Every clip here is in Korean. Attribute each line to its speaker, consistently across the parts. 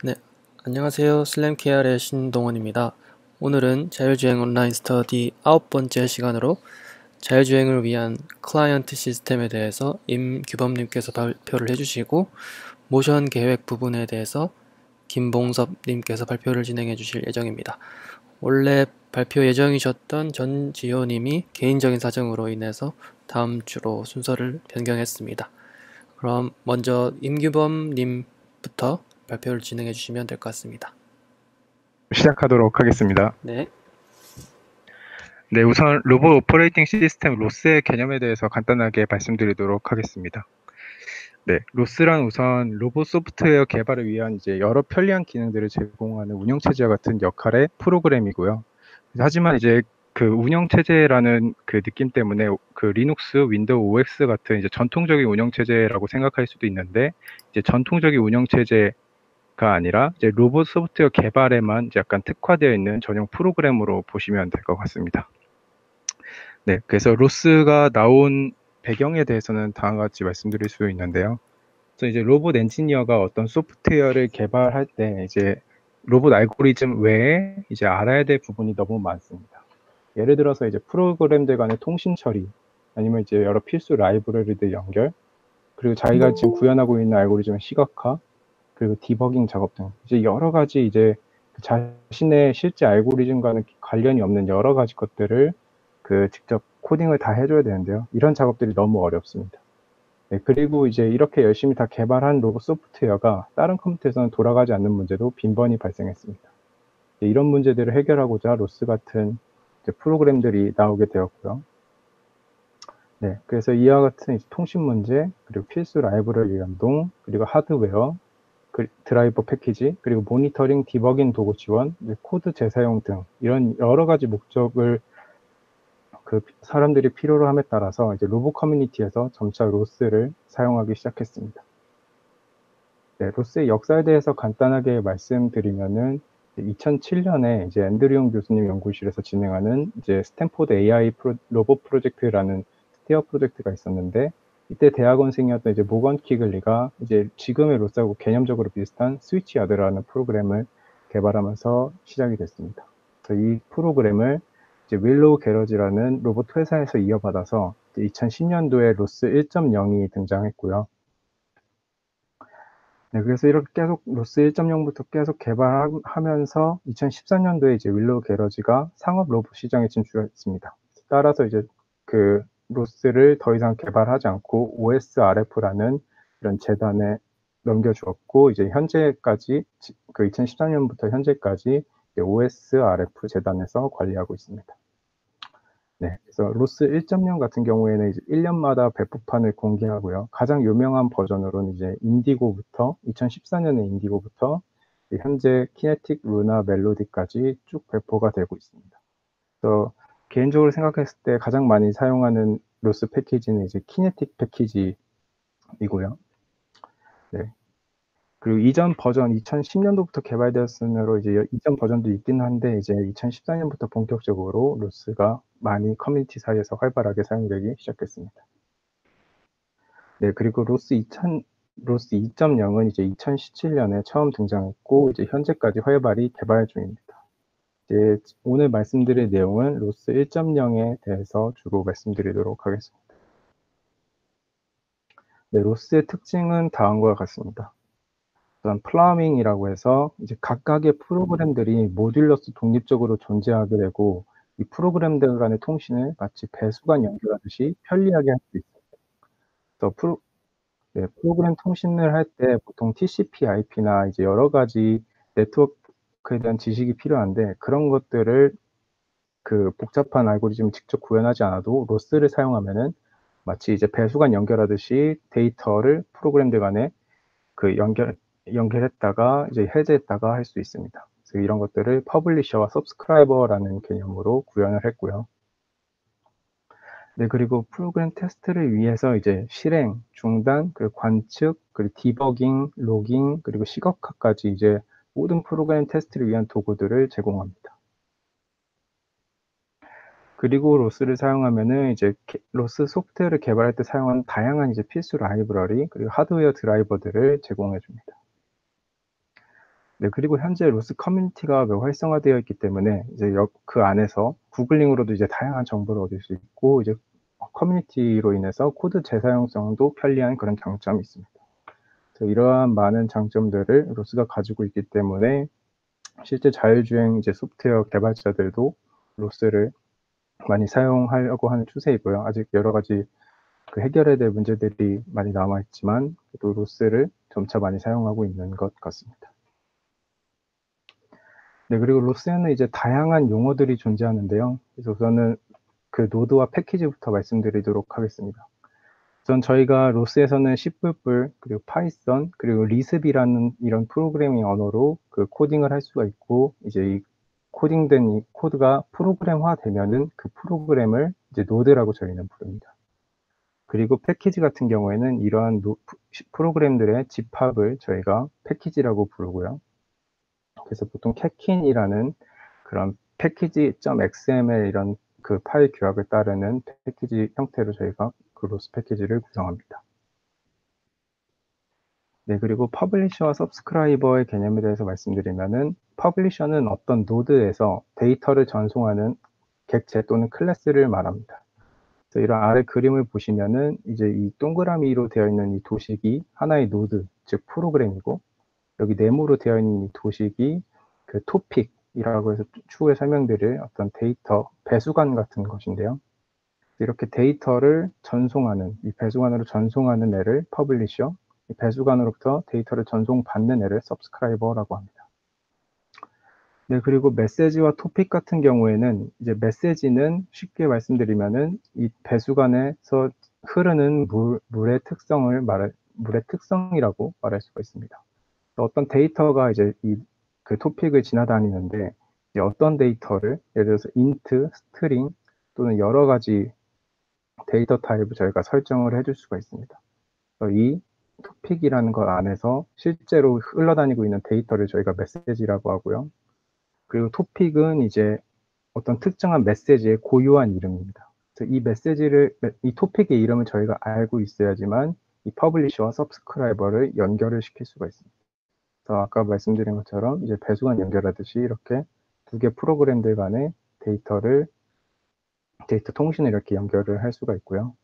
Speaker 1: 네, 안녕하세요. 슬램KR의 신동원입니다. 오늘은 자율주행 온라인 스터디 9번째 시간으로 자율주행을 위한 클라이언트 시스템에 대해서 임규범님께서 발표를 해주시고 모션 계획 부분에 대해서 김봉섭님께서 발표를 진행해 주실 예정입니다. 원래 발표 예정이셨던 전지효님이 개인적인 사정으로 인해서 다음 주로 순서를 변경했습니다. 그럼 먼저 임규범님부터 발표를 진행해 주시면 될 것 같습니다.
Speaker 2: 시작하도록 하겠습니다.
Speaker 1: 네.
Speaker 2: 네, 우선 로봇 오퍼레이팅 시스템 로스의 개념에 대해서 간단하게 말씀드리도록 하겠습니다. 네, 로스란 우선 로봇 소프트웨어 개발을 위한 이제 여러 편리한 기능들을 제공하는 운영체제와 같은 역할의 프로그램이고요. 하지만 이제 그 운영체제라는 그 느낌 때문에 그 리눅스, 윈도우 OS 같은 이제 전통적인 운영체제라고 생각할 수도 있는데, 이제 전통적인 운영체제가 아니라 이제 로봇 소프트웨어 개발에만 이제 약간 특화되어 있는 전용 프로그램으로 보시면 될 것 같습니다. 네, 그래서 로스가 나온 배경에 대해서는 다음과 같이 말씀드릴 수 있는데요. 그래서 이제 로봇 엔지니어가 어떤 소프트웨어를 개발할 때 이제 로봇 알고리즘 외에 이제 알아야 될 부분이 너무 많습니다. 예를 들어서 이제 프로그램들 간의 통신 처리, 아니면 이제 여러 필수 라이브러리들 연결, 그리고 자기가 지금 구현하고 있는 알고리즘의 시각화, 그리고 디버깅 작업 등 이제 여러 가지 이제 자신의 실제 알고리즘과는 관련이 없는 여러 가지 것들을 그 직접 코딩을 다 해줘야 되는데요. 이런 작업들이 너무 어렵습니다. 네, 그리고 이제 이렇게 열심히 다 개발한 로봇 소프트웨어가 다른 컴퓨터에서는 돌아가지 않는 문제도 빈번히 발생했습니다. 네, 이런 문제들을 해결하고자 로스 같은 이제 프로그램들이 나오게 되었고요. 네, 그래서 이와 같은 이제 통신 문제, 그리고 필수 라이브러리 연동, 그리고 하드웨어, 드라이버 패키지, 그리고 모니터링, 디버깅 도구 지원, 코드 재사용 등 이런 여러 가지 목적을 그 사람들이 필요로 함에 따라서 이제 로봇 커뮤니티에서 점차 로스를 사용하기 시작했습니다. 네, 로스의 역사에 대해서 간단하게 말씀드리면은 2007년에 이제 앤드류 교수님 연구실에서 진행하는 이제 스탠포드 AI 로봇 프로젝트라는 스테어 프로젝트가 있었는데, 이때 대학원생이었던 이제 모건 키글리가 이제 지금의 로스하고 개념적으로 비슷한 스위치 야드라는 프로그램을 개발하면서 시작이 됐습니다. 그래서 이 프로그램을 이제 윌로우 게러지라는 로봇 회사에서 이어받아서 2010년도에 로스 1.0이 등장했고요. 네, 그래서 이렇게 계속 로스 1.0부터 계속 개발하면서 2014년도에 이제 윌로우 게러지가 상업 로봇 시장에 진출했습니다. 따라서 이제 그 로스를 더 이상 개발하지 않고 OSRF라는 이런 재단에 넘겨주었고, 이제 현재까지 그 2014년부터 현재까지 OSRF 재단에서 관리하고 있습니다. 네, 그래서 로스 1.0 같은 경우에는 이제 1년마다 배포판을 공개하고요. 가장 유명한 버전으로는 이제 인디고부터 2014년에 인디고부터 현재 키네틱, 루나, 멜로디까지 쭉 배포가 되고 있습니다. 그래서 개인적으로 생각했을 때 가장 많이 사용하는 로스 패키지는 이제 키네틱 패키지이고요. 네. 그리고 이전 버전 2010년도부터 개발되었으므로 이제 이전 버전도 있긴 한데, 이제 2014년부터 본격적으로 로스가 많이 커뮤니티 사이에서 활발하게 사용되기 시작했습니다. 네, 그리고 로스 2.0은 이제 2017년에 처음 등장했고, 이제 현재까지 활발히 개발 중입니다. 이제 오늘 말씀드릴 내용은 로스 1.0에 대해서 주로 말씀드리도록 하겠습니다. 네, 로스의 특징은 다음과 같습니다. 우선 플라밍이라고 해서 이제 각각의 프로그램들이 모듈러스 독립적으로 존재하게 되고, 이 프로그램들 간의 통신을 마치 배수관 연결하듯이 편리하게 할 수 있어요. 그래서 프로그램 통신을 할 때 보통 TCP/IP나 이제 여러 가지 네트워크에 대한 지식이 필요한데, 그런 것들을 그 복잡한 알고리즘을 직접 구현하지 않아도 로스를 사용하면은 마치 이제 배수관 연결하듯이 데이터를 프로그램들 간에 그 연결했다가 이제 해제했다가 할 수 있습니다. 그래서 이런 것들을 퍼블리셔와 서브스크라이버라는 개념으로 구현을 했고요. 네, 그리고 프로그램 테스트를 위해서 이제 실행, 중단, 그리고 관측, 그리고 디버깅, 로깅, 그리고 시각화까지 이제 모든 프로그램 테스트를 위한 도구들을 제공합니다. 그리고 로스를 사용하면은 이제 로스 소프트웨어를 개발할 때 사용하는 다양한 이제 필수 라이브러리, 그리고 하드웨어 드라이버들을 제공해 줍니다. 네, 그리고 현재 로스 커뮤니티가 매우 활성화되어 있기 때문에 이제 그 안에서 구글링으로도 이제 다양한 정보를 얻을 수 있고 이제 커뮤니티로 인해서 코드 재사용성도 편리한 그런 장점이 있습니다. 그래서 이러한 많은 장점들을 로스가 가지고 있기 때문에 실제 자율주행 이제 소프트웨어 개발자들도 로스를 많이 사용하려고 하는 추세이고요. 아직 여러 가지 그 해결해야 될 문제들이 많이 남아있지만 또 로스를 점차 많이 사용하고 있는 것 같습니다. 네, 그리고 로스에는 이제 다양한 용어들이 존재하는데요. 그래서 우선은 그 노드와 패키지부터 말씀드리도록 하겠습니다. 우선 저희가 로스에서는 C++, 그리고 파이썬, 그리고 리습이라는 이런 프로그래밍 언어로 그 코딩을 할 수가 있고, 이제 이 코딩된 이 코드가 프로그램화 되면은 그 프로그램을 이제 노드라고 저희는 부릅니다. 그리고 패키지 같은 경우에는 이러한 프로그램들의 집합을 저희가 패키지라고 부르고요. 그래서 보통 캐킨이라는 그런 패키지.xml 이런 그 파일 규약을 따르는 패키지 형태로 저희가 그 로스 패키지를 구성합니다. 네, 그리고 퍼블리셔와 서브스크라이버의 개념에 대해서 말씀드리면은 퍼블리셔는 어떤 노드에서 데이터를 전송하는 객체 또는 클래스를 말합니다. 그래서 이런 아래 그림을 보시면은 이제 이 동그라미로 되어 있는 이 도식이 하나의 노드, 즉 프로그램이고 여기 네모로 되어 있는 이 도식이 그 토픽이라고 해서 추후에 설명드릴 어떤 데이터 배수관 같은 것인데요. 이렇게 데이터를 전송하는, 이 배수관으로 전송하는 애를 퍼블리셔, 이 배수관으로부터 데이터를 전송받는 애를 서브스크라이버라고 합니다. 네, 그리고 메시지와 토픽 같은 경우에는 이제 메시지는 쉽게 말씀드리면은 이 배수관에서 흐르는 물의 특성이라고 말할 수가 있습니다. 어떤 데이터가 이제 그 토픽을 지나다니는데 이제 어떤 데이터를 예를 들어서 인트, 스트링 또는 여러 가지 데이터 타입을 저희가 설정을 해줄 수가 있습니다. 이 토픽이라는 것 안에서 실제로 흘러다니고 있는 데이터를 저희가 메시지라고 하고요. 그리고 토픽은 이제 어떤 특정한 메시지의 고유한 이름입니다. 그래서 이 토픽의 이름을 저희가 알고 있어야지만 이 퍼블리셔와 서브스크라이버를 연결을 시킬 수가 있습니다. 그래서 아까 말씀드린 것처럼 이제 배수관 연결하듯이 이렇게 두 개 프로그램들 간의 데이터 통신을 이렇게 연결을 할 수가 있고요.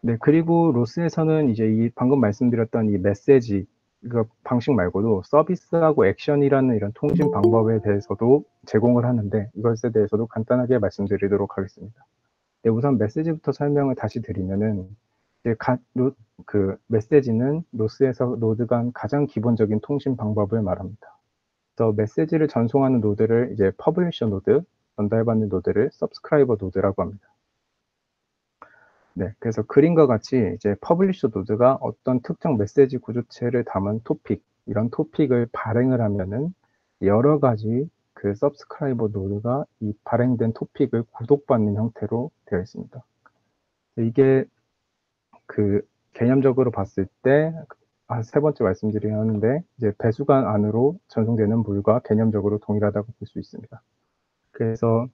Speaker 2: 네, 그리고 로스에서는 이제 이 방금 말씀드렸던 이 메시지 그 방식 말고도 서비스하고 액션이라는 이런 통신 방법에 대해서도 제공을 하는데 이것에 대해서도 간단하게 말씀드리도록 하겠습니다. 네, 우선 메시지부터 설명을 다시 드리면은 이제 그 메시지는 로스에서 노드 간 가장 기본적인 통신 방법을 말합니다. 그래서 메시지를 전송하는 노드를 이제 퍼블리셔 노드, 전달받는 노드를 서브스크라이버 노드라고 합니다. 네, 그래서 그림과 같이 이제 퍼블리셔 노드가 어떤 특정 메시지 구조체를 담은 토픽, 이런 토픽을 발행을 하면은 여러 가지 그 서브스크라이버 노드가 이 발행된 토픽을 구독받는 형태로 되어 있습니다. 이게 그 개념적으로 봤을 때 세 번째 말씀드려야 하는데 이제 배수관 안으로 전송되는 물과 개념적으로 동일하다고 볼 수 있습니다. 그래서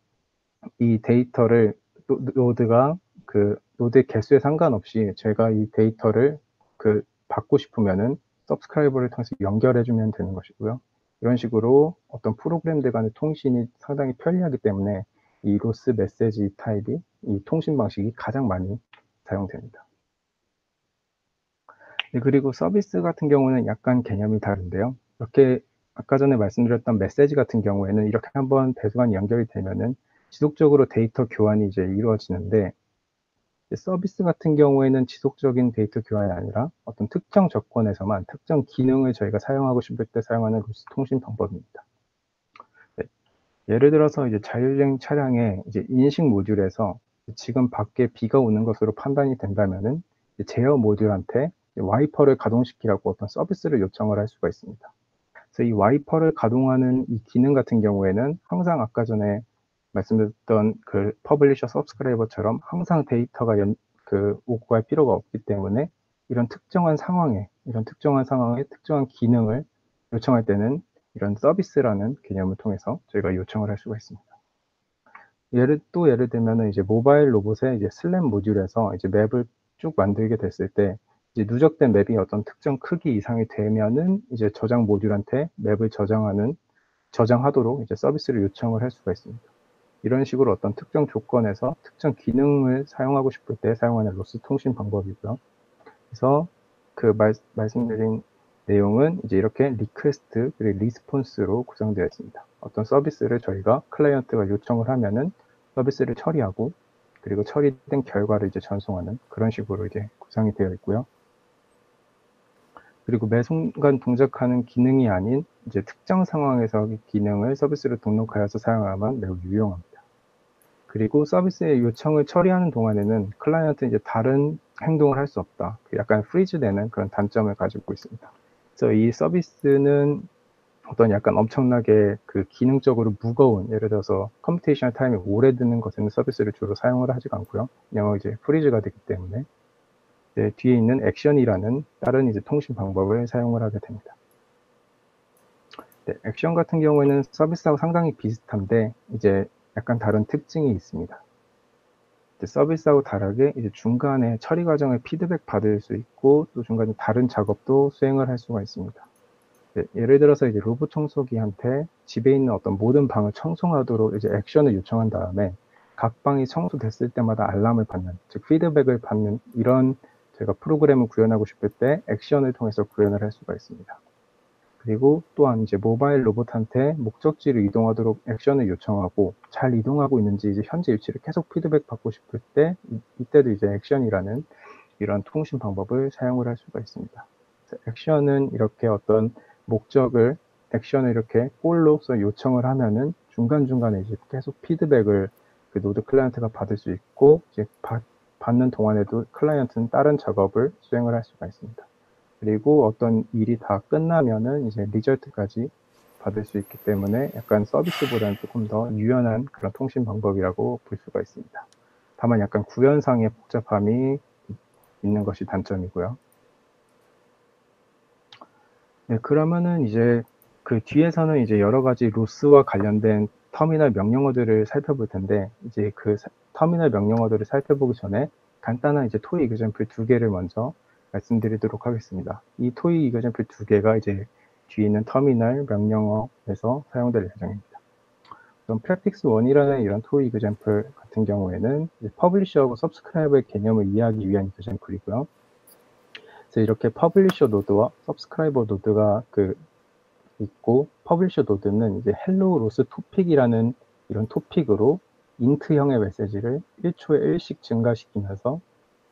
Speaker 2: 이 데이터를 노드가 그 노드의 개수에 상관없이 제가 이 데이터를 그 받고 싶으면은 서브스크라이버를 통해서 연결해주면 되는 것이고요. 이런 식으로 어떤 프로그램들 간의 통신이 상당히 편리하기 때문에 이 로스 메시지 타입이 이 통신 방식이 가장 많이 사용됩니다. 네, 그리고 서비스 같은 경우는 약간 개념이 다른데요. 이렇게 아까 전에 말씀드렸던 메시지 같은 경우에는 이렇게 한번 배수관이 연결이 되면은 지속적으로 데이터 교환이 이제 이루어지는데 서비스 같은 경우에는 지속적인 데이터 교환이 아니라 어떤 특정 조건에서만 특정 기능을 저희가 사용하고 싶을 때 사용하는 로스 통신 방법입니다. 네, 예를 들어서 이제 자율주행 차량의 이제 인식 모듈에서 지금 밖에 비가 오는 것으로 판단이 된다면은 제어 모듈한테 와이퍼를 가동시키라고 어떤 서비스를 요청을 할 수가 있습니다. 그래서 이 와이퍼를 가동하는 이 기능 같은 경우에는 항상 아까 전에 말씀드렸던 그 퍼블리셔 서브스크라이버처럼 항상 데이터가 오고 갈 필요가 없기 때문에 이런 특정한 상황에 특정한 기능을 요청할 때는 이런 서비스라는 개념을 통해서 저희가 요청을 할 수가 있습니다. 예를 들면은 이제 모바일 로봇의 이제 슬램 모듈에서 이제 맵을 쭉 만들게 됐을 때 이제 누적된 맵이 어떤 특정 크기 이상이 되면은 이제 저장 모듈한테 맵을 저장하도록 이제 서비스를 요청을 할 수가 있습니다. 이런 식으로 어떤 특정 조건에서 특정 기능을 사용하고 싶을 때 사용하는 로스 통신 방법이고요. 그래서 그 말씀드린 내용은 이제 이렇게 리퀘스트 그리고 리스폰스로 구성되어 있습니다. 어떤 서비스를 저희가 클라이언트가 요청을 하면은 서비스를 처리하고 그리고 처리된 결과를 이제 전송하는 그런 식으로 이제 구성이 되어 있고요. 그리고 매 순간 동작하는 기능이 아닌 이제 특정 상황에서 기능을 서비스로 등록하여서 사용하면 매우 유용합니다. 그리고 서비스의 요청을 처리하는 동안에는 클라이언트는 이제 다른 행동을 할 수 없다. 약간 프리즈되는 그런 단점을 가지고 있습니다. 그래서 이 서비스는 어떤 약간 엄청나게 그 기능적으로 무거운, 예를 들어서 컴퓨테이션 타임이 오래 드는 것에는 서비스를 주로 사용을 하지가 않고요. 그냥 이제 프리즈가 되기 때문에 이제 뒤에 있는 액션이라는 다른 이제 통신 방법을 사용을 하게 됩니다. 네, 액션 같은 경우에는 서비스하고 상당히 비슷한데 이제 약간 다른 특징이 있습니다. 서비스하고 다르게 이제 중간에 처리 과정을 피드백 받을 수 있고 또 중간에 다른 작업도 수행을 할 수가 있습니다. 네, 예를 들어서 이제 로봇 청소기한테 집에 있는 어떤 모든 방을 청소하도록 이제 액션을 요청한 다음에 각 방이 청소됐을 때마다 알람을 받는, 즉 피드백을 받는 이런 제가 프로그램을 구현하고 싶을 때 액션을 통해서 구현을 할 수가 있습니다. 그리고 또한 이제 모바일 로봇한테 목적지로 이동하도록 액션을 요청하고 잘 이동하고 있는지 이제 현재 위치를 계속 피드백 받고 싶을 때 이때도 이제 액션이라는 이런 통신 방법을 사용을 할 수가 있습니다. 액션은 이렇게 어떤 액션을 이렇게 꼴로서 요청을 하면은 중간중간에 이제 계속 피드백을 그 노드 클라이언트가 받을 수 있고 이제 받는 동안에도 클라이언트는 다른 작업을 수행을 할 수가 있습니다. 그리고 어떤 일이 다 끝나면은 이제 리절트까지 받을 수 있기 때문에 약간 서비스보다는 조금 더 유연한 그런 통신 방법이라고 볼 수가 있습니다. 다만 약간 구현상의 복잡함이 있는 것이 단점이고요. 네, 그러면은 이제 그 뒤에서는 이제 여러 가지 로스와 관련된 터미널 명령어들을 살펴볼 텐데 이제 그 터미널 명령어들을 살펴보기 전에 간단한 이제 토이 이그젬플 2개를 먼저 말씀드리도록 하겠습니다. 이 토이 이그젬플 2개가 이제 뒤에 있는 터미널 명령어에서 사용될 예정입니다. 그럼 프랙티스 1이라는 이런 토이 이그젬플 같은 경우에는 퍼블리셔하고 서브스크라이버의 개념을 이해하기 위한 이그젬플이고요. 그래서 이렇게 퍼블리셔 노드와 서브스크라이버 노드가 있고 퍼블리셔 노드는 이제 헬로우 로스 토픽이라는 이런 토픽으로 인트형의 메시지를 1초에 1씩 증가시키면서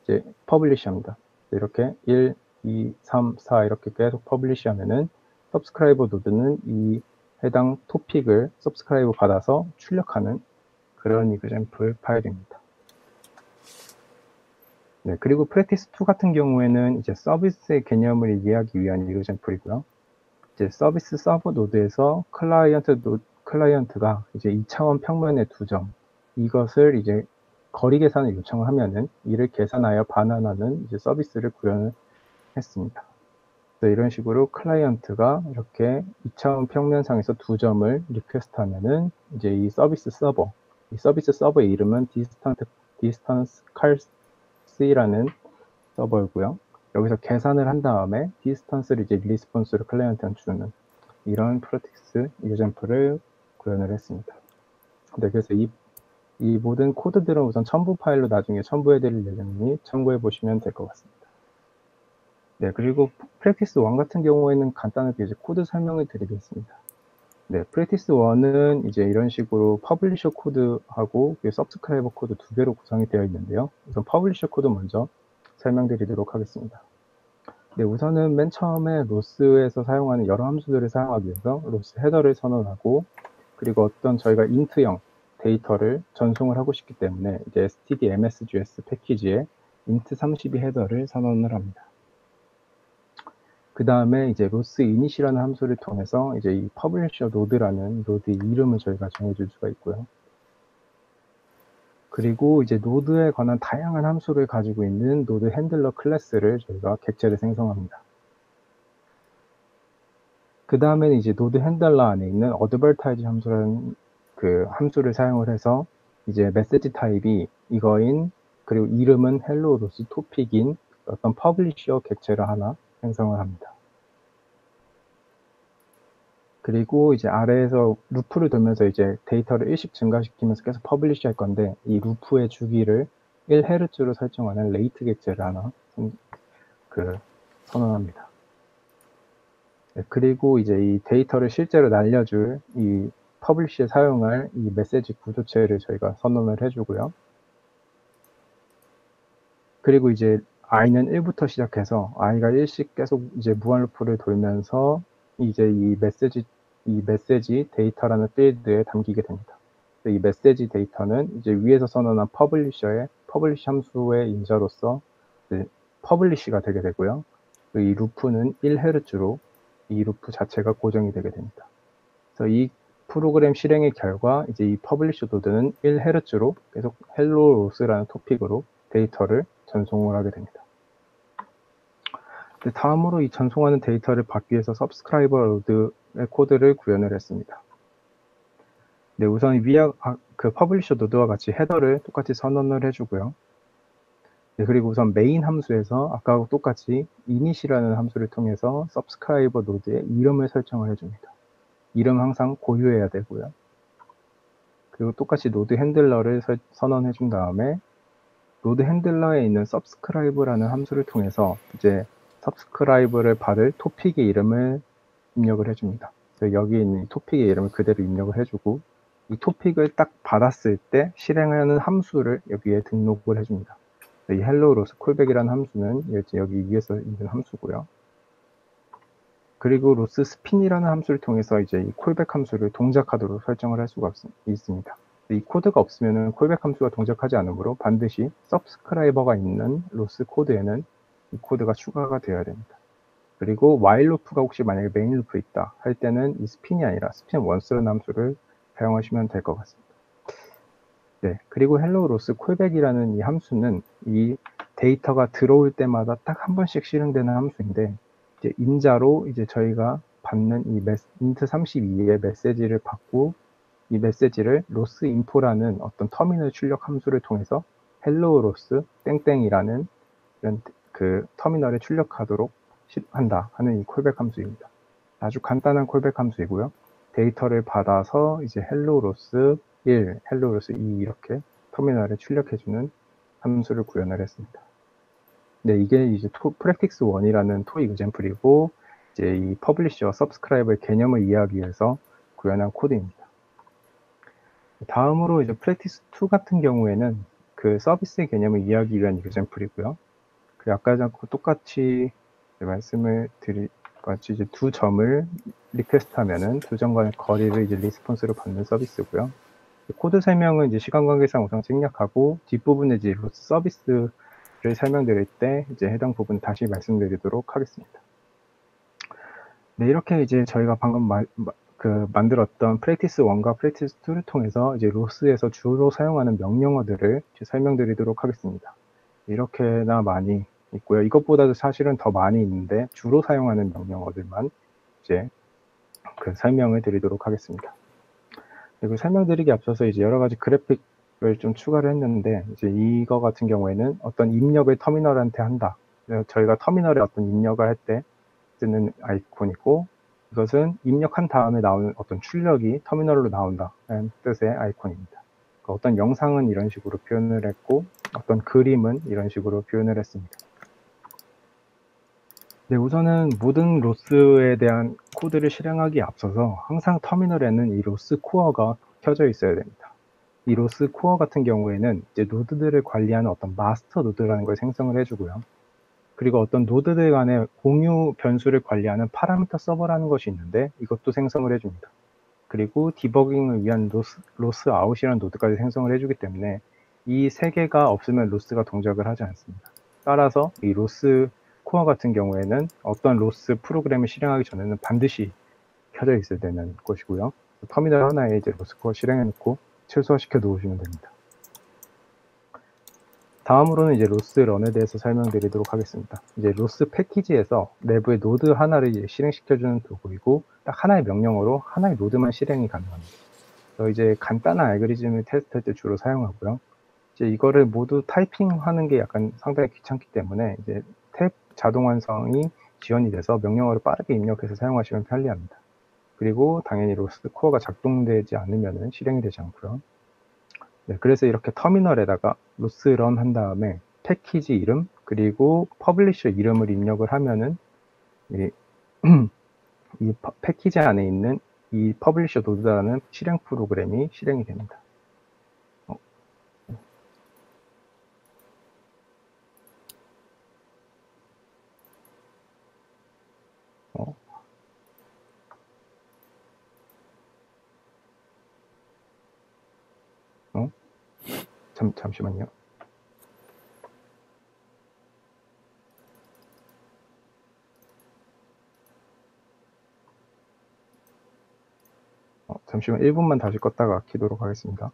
Speaker 2: 이제 퍼블리셔합니다. 이렇게 1, 2, 3, 4 이렇게 계속 퍼블리셔하면은 서브스크라이버 노드는 이 해당 토픽을 서브스크라이브 받아서 출력하는 그런 이그젬플 파일입니다. 네, 그리고 프랙티스 2 같은 경우에는 이제 서비스의 개념을 이해하기 위한 이그젬플이고요. 이제 서비스 서버 노드에서 클라이언트가 이제 2차원 평면의 2점, 이것을 이제 거리 계산을 요청하면은 이를 계산하여 반환하는 이제 서비스를 구현을 했습니다. 그래서 이런 식으로 클라이언트가 이렇게 2차원 평면상에서 2점을 리퀘스트 하면은 이제 이 서비스 서버의 이름은 디스턴스 칼스라는 서버이고요. 여기서 계산을 한 다음에 디스턴스를 이제 리스폰스로 클라이언트한테 주는 이런 프로텍스 이그젬플을 구현을 했습니다. 네, 그래서 이 모든 코드들은 우선 첨부 파일로 나중에 첨부해드릴 예정이니 참고해 보시면 될 것 같습니다. 네, 그리고 프랙티스 1 같은 경우에는 간단하게 이제 코드 설명을 드리겠습니다. 네, 프랙티스 1은 이제 이런 식으로 퍼블리셔 코드하고 서브스크라이버 코드 2개로 구성이 되어 있는데요. 우선 퍼블리셔 코드 먼저 설명드리도록 하겠습니다. 네, 우선은 맨 처음에 로스에서 사용하는 여러 함수들을 사용하기 위해서 로스 헤더를 선언하고 그리고 어떤 저희가 인트형 데이터를 전송을 하고 싶기 때문에 이제 std-msgs 패키지에 int32 헤더를 선언을 합니다. 그 다음에 이제 로스 init이라는 함수를 통해서 이제 이 publisher node라는 노드의 이름을 저희가 정해줄 수가 있고요. 그리고 이제 노드에 관한 다양한 함수를 가지고 있는 노드 핸들러 클래스를 저희가 객체를 생성합니다. 그 다음에는 이제 노드 핸들러 안에 있는 advertise 함수라는 그 함수를 사용을 해서 이제 메시지 타입이 이거인 그리고 이름은 헬로 로스 토픽인 어떤 퍼블리셔 객체를 하나 생성을 합니다. 그리고 이제 아래에서 루프를 돌면서 이제 데이터를 일씩 증가시키면서 계속 퍼블리시 할 건데, 이 루프의 주기를 1Hz로 설정하는 레이트 객체를 하나 선언합니다. 네, 그리고 이제 이 데이터를 실제로 날려줄 이 퍼블리시에 사용할 이 메시지 구조체를 저희가 선언을 해주고요. 그리고 이제 i는 1부터 시작해서 i가 1씩 계속 이제 무한 루프를 돌면서 이제 이 메시지 데이터라는 필드에 담기게 됩니다. 이 메시지 데이터는 이제 위에서 선언한 퍼블리시 함수의 인자로서 퍼블리시가 되게 되고요. 이 루프는 1Hz로 이 루프 자체가 고정이 되게 됩니다. 그래서 이 프로그램 실행의 결과 이제 이 퍼블리시 노드는 1Hz로 계속 헬로 로스라는 토픽으로 데이터를 전송을 하게 됩니다. 다음으로 이 전송하는 데이터를 받기 위해서 subscriber 로드의 코드를 구현을 했습니다. 네, 우선 그 퍼블리셔 노드와 같이 헤더를 똑같이 선언을 해주고요. 네, 그리고 우선 메인 함수에서 아까하고 똑같이 init이라는 함수를 통해서 subscriber 노드의 이름을 설정을 해줍니다. 이름 항상 고유해야 되고요. 그리고 똑같이 노드 핸들러를 선언해 준 다음에 노드 핸들러에 있는 subscribe라는 함수를 통해서 이제 subscribe를 받을 토픽의 이름을 입력을 해줍니다. 여기 있는 이 토픽의 이름을 그대로 입력을 해주고 이 토픽을 딱 받았을 때 실행하는 함수를 여기에 등록을 해줍니다. 이 hello loss callback이라는 함수는 여기 위에서 있는 함수고요. 그리고 loss spin이라는 함수를 통해서 이제 이 callback 함수를 동작하도록 설정을 할 수가 있습니다. 이 코드가 없으면 콜백 함수가 동작하지 않으므로 반드시 subscriber가 있는 로스 코드에는 이 코드가 추가가 되어야 됩니다. 그리고 while 루프가 혹시 만약에 메인 루프 있다 할 때는 이 spin이 아니라 spin once라는 함수를 사용하시면 될 것 같습니다. 네, 그리고 hello loss callback이라는 이 함수는 이 데이터가 들어올 때마다 딱 한 번씩 실행되는 함수인데 이제 인자로 이제 저희가 받는 이 int32의 메시지를 받고 이 메시지를 lossInfo라는 어떤 터미널 출력 함수를 통해서 hello loss 땡땡이라는 이런 그 터미널에 출력하도록 한다 하는 이 콜백 함수입니다. 아주 간단한 콜백 함수이고요. 데이터를 받아서 이제 hello loss 1, hello loss 2 이렇게 터미널에 출력해주는 함수를 구현을 했습니다. 네, 이게 이제 practice 1이라는 토익 example이고 이제 이 publisher와 subscriber의 개념을 이해하기 위해서 구현한 코드입니다. 다음으로 이제 practice 2 같은 경우에는 그 서비스의 개념을 이해하기 위한 example이고요. 그 아까 전과 똑같이 말씀을 드릴 같이 이제 두 점을 리퀘스트하면은 두 점 간의 거리를 이제 리스폰스로 받는 서비스고요. 코드 설명은 이제 시간 관계상 우선 생략하고 뒷부분에 이제 로스 서비스를 설명드릴 때 이제 해당 부분 다시 말씀드리도록 하겠습니다. 네, 이렇게 이제 저희가 방금 만들었던 프랙티스 1과 프랙티스 2를 통해서 이제 로스에서 주로 사용하는 명령어들을 설명드리도록 하겠습니다. 이렇게나 많이 있고요. 이것보다도 사실은 더 많이 있는데 주로 사용하는 명령어들만 이제 그 설명을 드리도록 하겠습니다. 그리고 설명드리기 앞서서 이제 여러 가지 그래픽을 좀 추가를 했는데 이제 이거 같은 경우에는 어떤 입력을 터미널한테 한다. 저희가 터미널에 어떤 입력을 할 때 쓰는 아이콘이고 이것은 입력한 다음에 나오는 어떤 출력이 터미널로 나온다는 뜻의 아이콘입니다. 어떤 영상은 이런 식으로 표현을 했고 어떤 그림은 이런 식으로 표현을 했습니다. 네, 우선은 모든 로스에 대한 코드를 실행하기에 앞서서 항상 터미널에는 이 로스 코어가 켜져 있어야 됩니다. 이 로스 코어 같은 경우에는 이제 노드들을 관리하는 어떤 마스터 노드라는 걸 생성을 해주고요. 그리고 어떤 노드들 간의 공유 변수를 관리하는 파라미터 서버라는 것이 있는데 이것도 생성을 해줍니다. 그리고 디버깅을 위한 로스 아웃이라는 노드까지 생성을 해주기 때문에 이 세 개가 없으면 로스가 동작을 하지 않습니다. 따라서 이 로스 코어 같은 경우에는 어떤 로스 프로그램을 실행하기 전에는 반드시 켜져 있어야 되는 것이고요. 터미널 하나에 이제 로스 코어 실행해 놓고 최소화시켜 놓으시면 됩니다. 다음으로는 이제 로스 런에 대해서 설명드리도록 하겠습니다. 이제 로스 패키지에서 내부의 노드 하나를 이제 실행시켜주는 도구이고 딱 하나의 명령어로 하나의 노드만 실행이 가능합니다. 그래서 이제 간단한 알고리즘을 테스트할 때 주로 사용하고요. 이제 이거를 모두 타이핑하는 게 약간 상당히 귀찮기 때문에 이제 탭 자동 완성이 지원이 돼서 명령어를 빠르게 입력해서 사용하시면 편리합니다. 그리고 당연히 로스 코어가 작동되지 않으면 실행이 되지 않고요. 네, 그래서 이렇게 터미널에다가 로스 런 한 다음에 패키지 이름 그리고 퍼블리셔 이름을 입력을 하면은 이, 이 패키지 안에 있는 이 퍼블리셔 노드라는 실행 프로그램이 실행이 됩니다. 잠시만요. 잠시만 1분만 다시 껐다가 키도록 하겠습니다.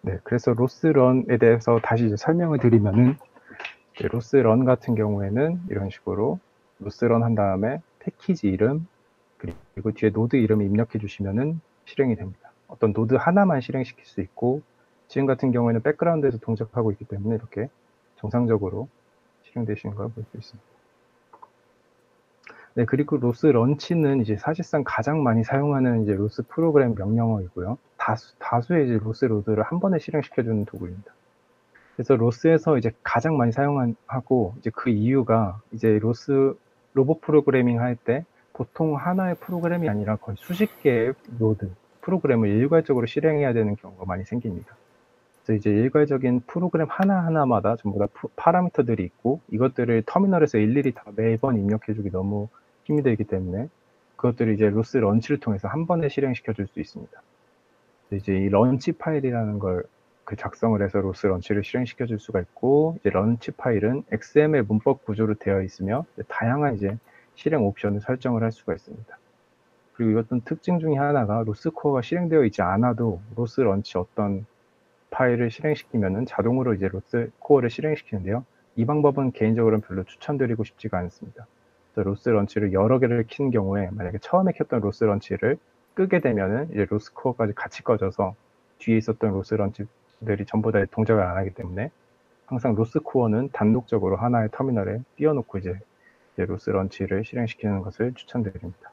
Speaker 2: 네, 그래서 로스런에 대해서 다시 이제 설명을 드리면은 로스런 같은 경우에는 이런 식으로 로스런 한 다음에 패키지 이름 그리고 뒤에 노드 이름을 입력해 주시면은 실행이 됩니다. 어떤 노드 하나만 실행시킬 수 있고 지금 같은 경우에는 백그라운드에서 동작하고 있기 때문에 이렇게 정상적으로 실행되시는 걸 볼 수 있습니다. 네, 그리고 로스 런치는 이제 사실상 가장 많이 사용하는 이제 로스 프로그램 명령어이고요. 다수의 이제 로스 로드를 한 번에 실행시켜주는 도구입니다. 그래서 로스에서 이제 가장 많이 사용하고 이제 그 이유가 이제 로봇 프로그래밍 할 때 보통 하나의 프로그램이 아니라 거의 수십 개의 로드 프로그램을 일괄적으로 실행해야 되는 경우가 많이 생깁니다. 그래서 이제 일괄적인 프로그램 하나하나마다 전부 다 파라미터들이 있고 이것들을 터미널에서 일일이 다 매번 입력해주기 너무 힘이 들기 때문에 그것들을 이제 로스 런치를 통해서 한 번에 실행시켜 줄 수 있습니다. 이제 이 런치 파일이라는 걸 작성을 해서 로스 런치를 실행시켜 줄 수가 있고 이제 런치 파일은 XML 문법 구조로 되어 있으며 다양한 이제 실행 옵션을 설정을 할 수가 있습니다. 그리고 이것도 특징 중에 하나가 로스 코어가 실행되어 있지 않아도 로스 런치 어떤 파일을 실행시키면은 자동으로 이제 로스 코어를 실행시키는데요. 이 방법은 개인적으로는 별로 추천드리고 싶지가 않습니다. 로스 런치를 여러 개를 킨 경우에 만약에 처음에 켰던 로스 런치를 끄게 되면은 이제 로스 코어까지 같이 꺼져서 뒤에 있었던 로스 런치들이 전부 다 동작을 안 하기 때문에 항상 로스 코어는 단독적으로 하나의 터미널에 띄워놓고 이제 로스 런치를 실행시키는 것을 추천드립니다.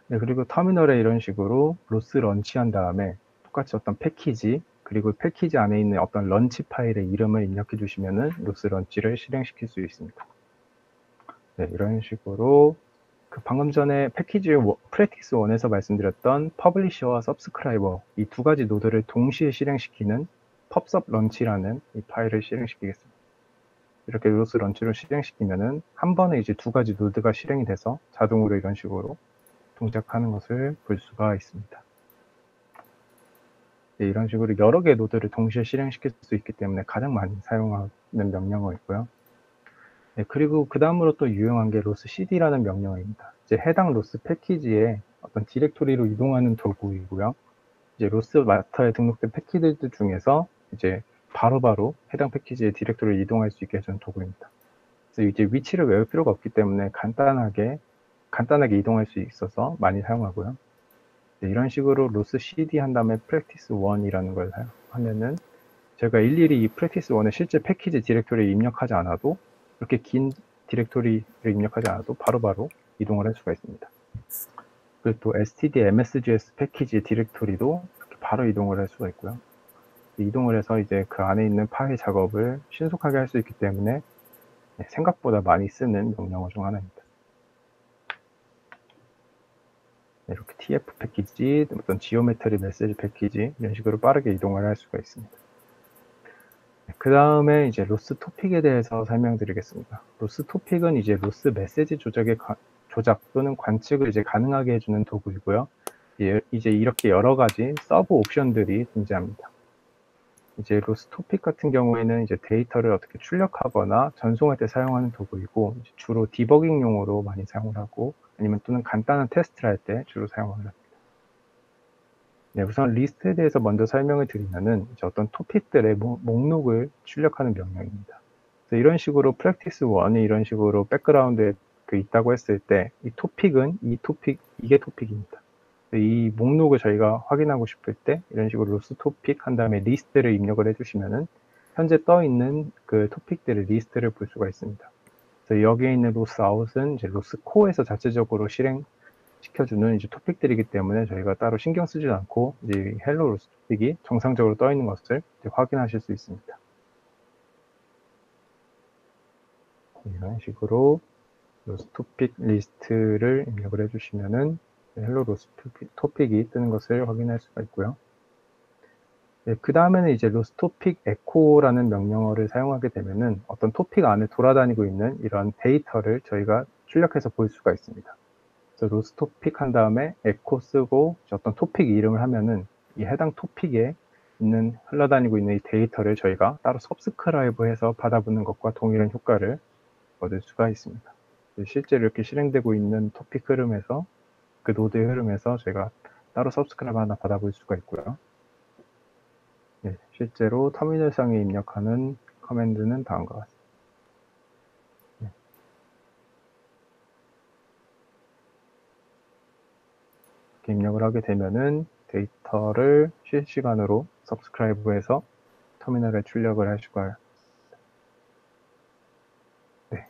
Speaker 2: 네, 그리고 터미널에 이런 식으로 로스 런치한 다음에 똑같이 어떤 패키지 그리고 패키지 안에 있는 어떤 런치 파일의 이름을 입력해 주시면은 로스 런치를 실행시킬 수 있습니다. 네, 이런 식으로 방금 전에 패키지 프랙티스 1에서 말씀드렸던 퍼블리셔와 서브스크라이버 이 두 가지 노드를 동시에 실행시키는 펍섭 런치라는 이 파일을 실행시키겠습니다. 이렇게 로스 런치를 실행시키면은 한 번에 이제 두 가지 노드가 실행이 돼서 자동으로 이런 식으로 동작하는 것을 볼 수가 있습니다. 네, 이런 식으로 여러 개의 노드를 동시에 실행시킬 수 있기 때문에 가장 많이 사용하는 명령어이고요. 네, 그리고 그 다음으로 또 유용한 게 로스 cd라는 명령어입니다. 이제 해당 로스 패키지에 어떤 디렉토리로 이동하는 도구이고요. 이제 로스 마스터에 등록된 패키지들 중에서 이제 바로바로 해당 패키지의 디렉토리를 이동할 수 있게 해주는 도구입니다. 그래서 이제 위치를 외울 필요가 없기 때문에 간단하게 이동할 수 있어서 많이 사용하고요. 네, 이런 식으로 로스 cd 한 다음에 practice 1이라는 걸 하면은 제가 일일이 이 practice 1의 실제 패키지 디렉토리를 입력하지 않아도 이렇게 긴 디렉토리를 입력하지 않아도 바로바로 이동을 할 수가 있습니다. 그리고 또 std msgs 패키지 디렉토리도 이렇게 바로 이동을 할 수가 있고요. 이동을 해서 이제 그 안에 있는 파일 작업을 신속하게 할 수 있기 때문에 생각보다 많이 쓰는 명령어 중 하나입니다. 이렇게 tf 패키지, 어떤 지오메트리 메시지 패키지 이런 식으로 빠르게 이동을 할 수가 있습니다. 그 다음에 이제 로스 토픽에 대해서 설명드리겠습니다. 로스 토픽은 이제 로스 메시지 조작 또는 관측을 이제 가능하게 해주는 도구이고요. 이제 이렇게 여러 가지 서브 옵션들이 존재합니다. 이제 로스 토픽 같은 경우에는 이제 데이터를 어떻게 출력하거나 전송할 때 사용하는 도구이고, 주로 디버깅용으로 많이 사용을 하고, 아니면 또는 간단한 테스트를 할 때 주로 사용을 합니다. 네, 우선 리스트에 대해서 먼저 설명을 드리면은 이제 어떤 토픽들의 목록을 출력하는 명령입니다. 그래서 이런 식으로 프랙티스 1이 이런 식으로 백그라운드에 있다고 했을 때, 이 토픽은 이게 토픽입니다. 이 목록을 저희가 확인하고 싶을 때 이런 식으로 로스 토픽 한 다음에 리스트를 입력을 해주시면은 현재 떠 있는 그 토픽들의 리스트를 볼 수가 있습니다. 그래서 여기에 있는 로스 아웃은 이제 로스 코어에서 자체적으로 실행시켜주는 이제 토픽들이기 때문에 저희가 따로 신경 쓰지 않고 이제 헬로 로스 토픽이 정상적으로 떠 있는 것을 확인하실 수 있습니다. 이런 식으로 로스 토픽 리스트를 입력을 해주시면은 헬로 로스 토픽이 뜨는 것을 확인할 수가 있고요. 네, 그 다음에는 이제 로스 토픽 에코라는 명령어를 사용하게 되면은 어떤 토픽 안에 돌아다니고 있는 이런 데이터를 저희가 출력해서 볼 수가 있습니다. 그래서 로스 토픽 한 다음에 에코 쓰고 어떤 토픽 이름을 하면은 이 해당 토픽에 흘러다니고 있는 이 데이터를 저희가 따로 서브스크라이브해서 받아보는 것과 동일한 효과를 얻을 수가 있습니다. 실제로 이렇게 실행되고 있는 토픽 흐름에서 그 노드의 흐름에서 저희가 따로 서브스크라이브 하나 받아볼 수가 있고요. 네, 실제로 터미널상에 입력하는 커맨드는 다음과 같습니다. 네. 이렇게 입력을 하게 되면은 데이터를 실시간으로 서브스크라이브해서 터미널에 출력을 할 수가 있습니다. 네.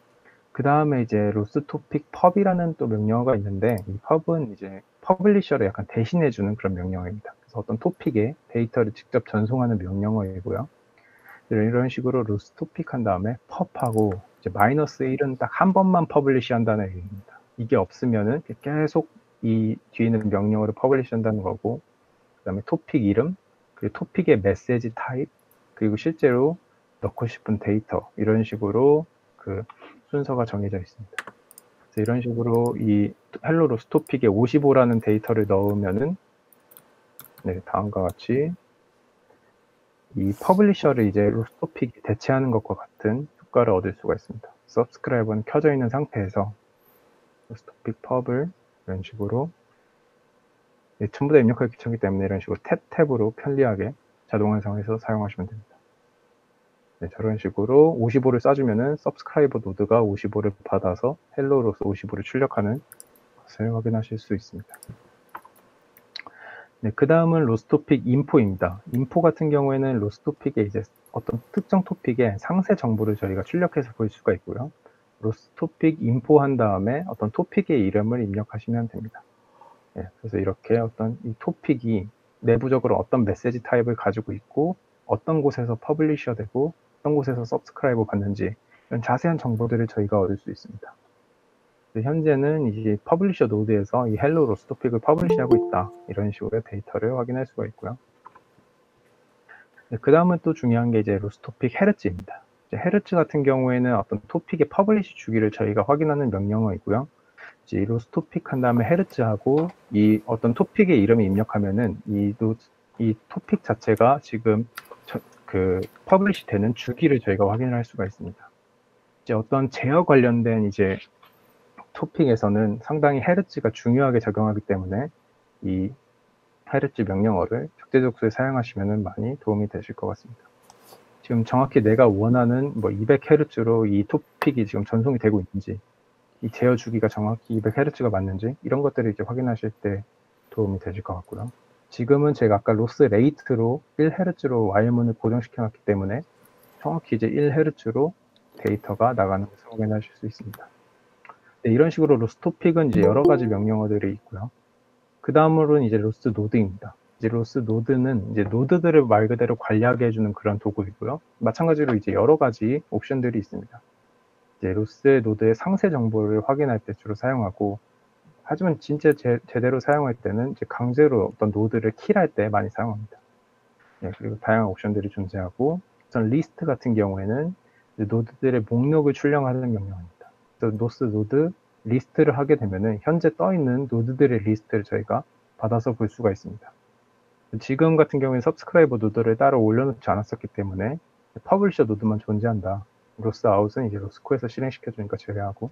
Speaker 2: 그 다음에 이제 로스 토픽 펍이라는 또 명령어가 있는데, 이 펍은 이제 퍼블리셔를 약간 대신해주는 그런 명령어입니다. 그래서 어떤 토픽에 데이터를 직접 전송하는 명령어이고요. 이런 식으로 로스 토픽 한 다음에 펍하고 이제 -1은 딱 한 번만 퍼블리시 한다는 얘기입니다. 이게 없으면은 계속 이 뒤에 있는 명령어를 퍼블리시 한다는 거고, 그 다음에 토픽 이름, 그리고 토픽의 메시지 타입, 그리고 실제로 넣고 싶은 데이터, 이런 식으로 그 순서가 정해져 있습니다. 그래서 이런 식으로 이 헬로 로스 토픽에 55라는 데이터를 넣으면은 네, 다음과 같이 이 퍼블리셔를 이제 로스 토픽이 대체하는 것과 같은 효과를 얻을 수가 있습니다. 서브스크라이버는 켜져 있는 상태에서 로스 토픽 펍을 이런 식으로 전부 다 입력하기 귀찮기 때문에 이런 식으로 탭으로 편리하게 자동 완성해서 사용하시면 됩니다. 네, 저런 식으로 55를 쏴주면은 서브스크라이버 노드가 55를 받아서 헬로로서 55를 출력하는 것을 확인하실 수 있습니다. 네, 그 다음은 로스 토픽 인포입니다. 인포 같은 경우에는 로스 토픽에 이제 어떤 특정 토픽의 상세 정보를 저희가 출력해서 볼 수가 있고요. 로스 토픽 인포 한 다음에 어떤 토픽의 이름을 입력하시면 됩니다. 네, 그래서 이렇게 어떤 이 토픽이 내부적으로 어떤 메시지 타입을 가지고 있고, 어떤 곳에서 퍼블리셔 되고, 어떤 곳에서 서브스크라이브 받는지, 이런 자세한 정보들을 저희가 얻을 수 있습니다. 현재는 이제 퍼블리셔 노드에서 이 헬로 로스 토픽을 퍼블리시하고 있다, 이런 식으로 데이터를 확인할 수가 있고요. 네, 그 다음은 또 중요한 게 이제 로스 토픽 헤르츠입니다. 헤르츠 같은 경우에는 어떤 토픽의 퍼블리시 주기를 저희가 확인하는 명령어이고요. 이제 로스 토픽 한 다음에 헤르츠하고 이 어떤 토픽의 이름을 입력하면은 이 토픽 자체가 지금 그 퍼블리시 되는 주기를 저희가 확인을 할 수가 있습니다. 이제 어떤 제어 관련된 이제 토픽에서는 상당히 헤르츠가 중요하게 작용하기 때문에 이 헤르츠 명령어를 적재적소에 사용하시면 많이 도움이 되실 것 같습니다. 지금 정확히 내가 원하는 뭐 200Hz로 이 토픽이 지금 전송이 되고 있는지, 이 제어 주기가 정확히 200Hz가 맞는지, 이런 것들을 이제 확인하실 때 도움이 되실 것 같고요. 지금은 제가 아까 로스 레이트로 1Hz로 와일문을 고정시켜 놨기 때문에 정확히 이제 1Hz로 데이터가 나가는 것을 확인하실 수 있습니다. 네, 이런 식으로 로스 토픽은 이제 여러 가지 명령어들이 있고요. 그 다음으로는 이제 로스 노드입니다. 이제 로스 노드는 이제 노드들을 말 그대로 관리하게 해주는 그런 도구이고요. 마찬가지로 이제 여러 가지 옵션들이 있습니다. 이제 로스 노드의 상세 정보를 확인할 때 주로 사용하고, 하지만 진짜 제대로 사용할 때는 이제 강제로 어떤 노드를 킬할 때 많이 사용합니다. 네, 그리고 다양한 옵션들이 존재하고, 우선 리스트 같은 경우에는 노드들의 목록을 출력하는 명령입니다. 그래서 로스 노드 리스트를 하게 되면은 현재 떠 있는 노드들의 리스트를 저희가 받아서 볼 수가 있습니다. 지금 같은 경우에는 서브스크라이버 노드를 따로 올려놓지 않았었기 때문에 퍼블리셔 노드만 존재한다. 로스 아웃은 이제 로스코에서 실행시켜주니까 제외하고,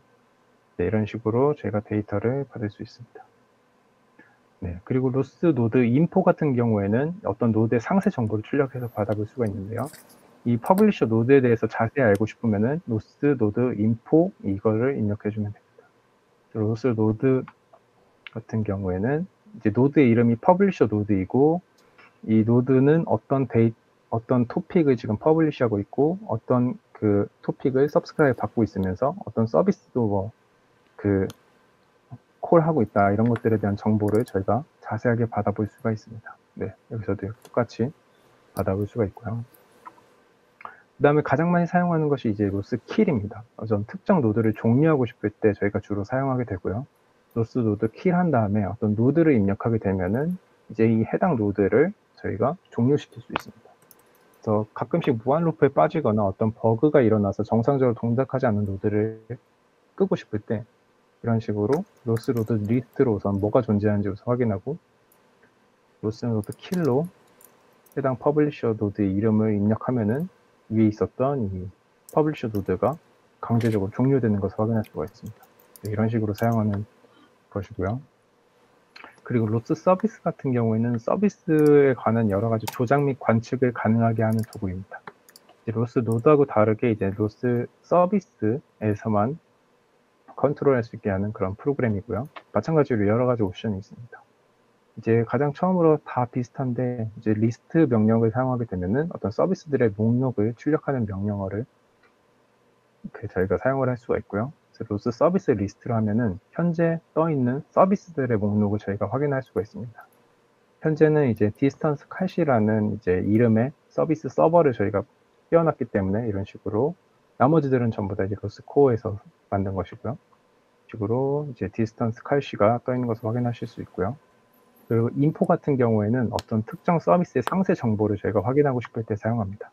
Speaker 2: 네, 이런 식으로 저희가 데이터를 받을 수 있습니다. 네, 그리고 로스 노드 인포 같은 경우에는 어떤 노드의 상세 정보를 출력해서 받아볼 수가 있는데요. 이 퍼블리셔 노드에 대해서 자세히 알고 싶으면은 로스 노드 인포 이거를 입력해주면 됩니다. 로스 노드 같은 경우에는 이제 노드의 이름이 퍼블리셔 노드이고, 이 노드는 어떤 토픽을 지금 퍼블리시하고 있고, 어떤 그 토픽을 서브스크라이브 받고 있으면서 어떤 서비스도 콜하고 있다, 이런 것들에 대한 정보를 저희가 자세하게 받아볼 수가 있습니다. 네, 여기서도 똑같이 받아볼 수가 있고요. 그 다음에 가장 많이 사용하는 것이 이제 로스 킬입니다. 어떤 특정 노드를 종료하고 싶을 때 저희가 주로 사용하게 되고요. 로스 노드 킬 한 다음에 어떤 노드를 입력하게 되면은 이제 이 해당 노드를 저희가 종료시킬 수 있습니다. 그래서 가끔씩 무한 루프에 빠지거나 어떤 버그가 일어나서 정상적으로 동작하지 않는 노드를 끄고 싶을 때 이런 식으로 로스 노드 리스트로 우선 뭐가 존재하는지 우선 확인하고, 로스 노드 킬로 해당 퍼블리셔 노드의 이름을 입력하면은 위에 있었던 이 퍼블리셔 노드가 강제적으로 종료되는 것을 확인할 수가 있습니다. 네, 이런 식으로 사용하는 것이고요. 그리고 로스 서비스 같은 경우에는 서비스에 관한 여러 가지 조작 및 관측을 가능하게 하는 도구입니다. 로스 노드하고 다르게 이제 로스 서비스에서만 컨트롤할 수 있게 하는 그런 프로그램이고요. 마찬가지로 여러 가지 옵션이 있습니다. 이제 가장 처음으로 다 비슷한데, 이제 리스트 명령을 사용하게 되면은 어떤 서비스들의 목록을 출력하는 명령어를 저희가 사용을 할 수가 있고요. 그래서 로스 서비스 리스트를 하면은 현재 떠 있는 서비스들의 목록을 저희가 확인할 수가 있습니다. 현재는 이제 디스턴스 칼시라는 이제 이름의 서비스 서버를 저희가 띄워놨기 때문에 이런 식으로, 나머지들은 전부 다 이제 로스 코어에서 만든 것이고요. 식으로 이제 디스턴스 칼시가 떠 있는 것을 확인하실 수 있고요. 그리고 인포 같은 경우에는 어떤 특정 서비스의 상세 정보를 저희가 확인하고 싶을 때 사용합니다.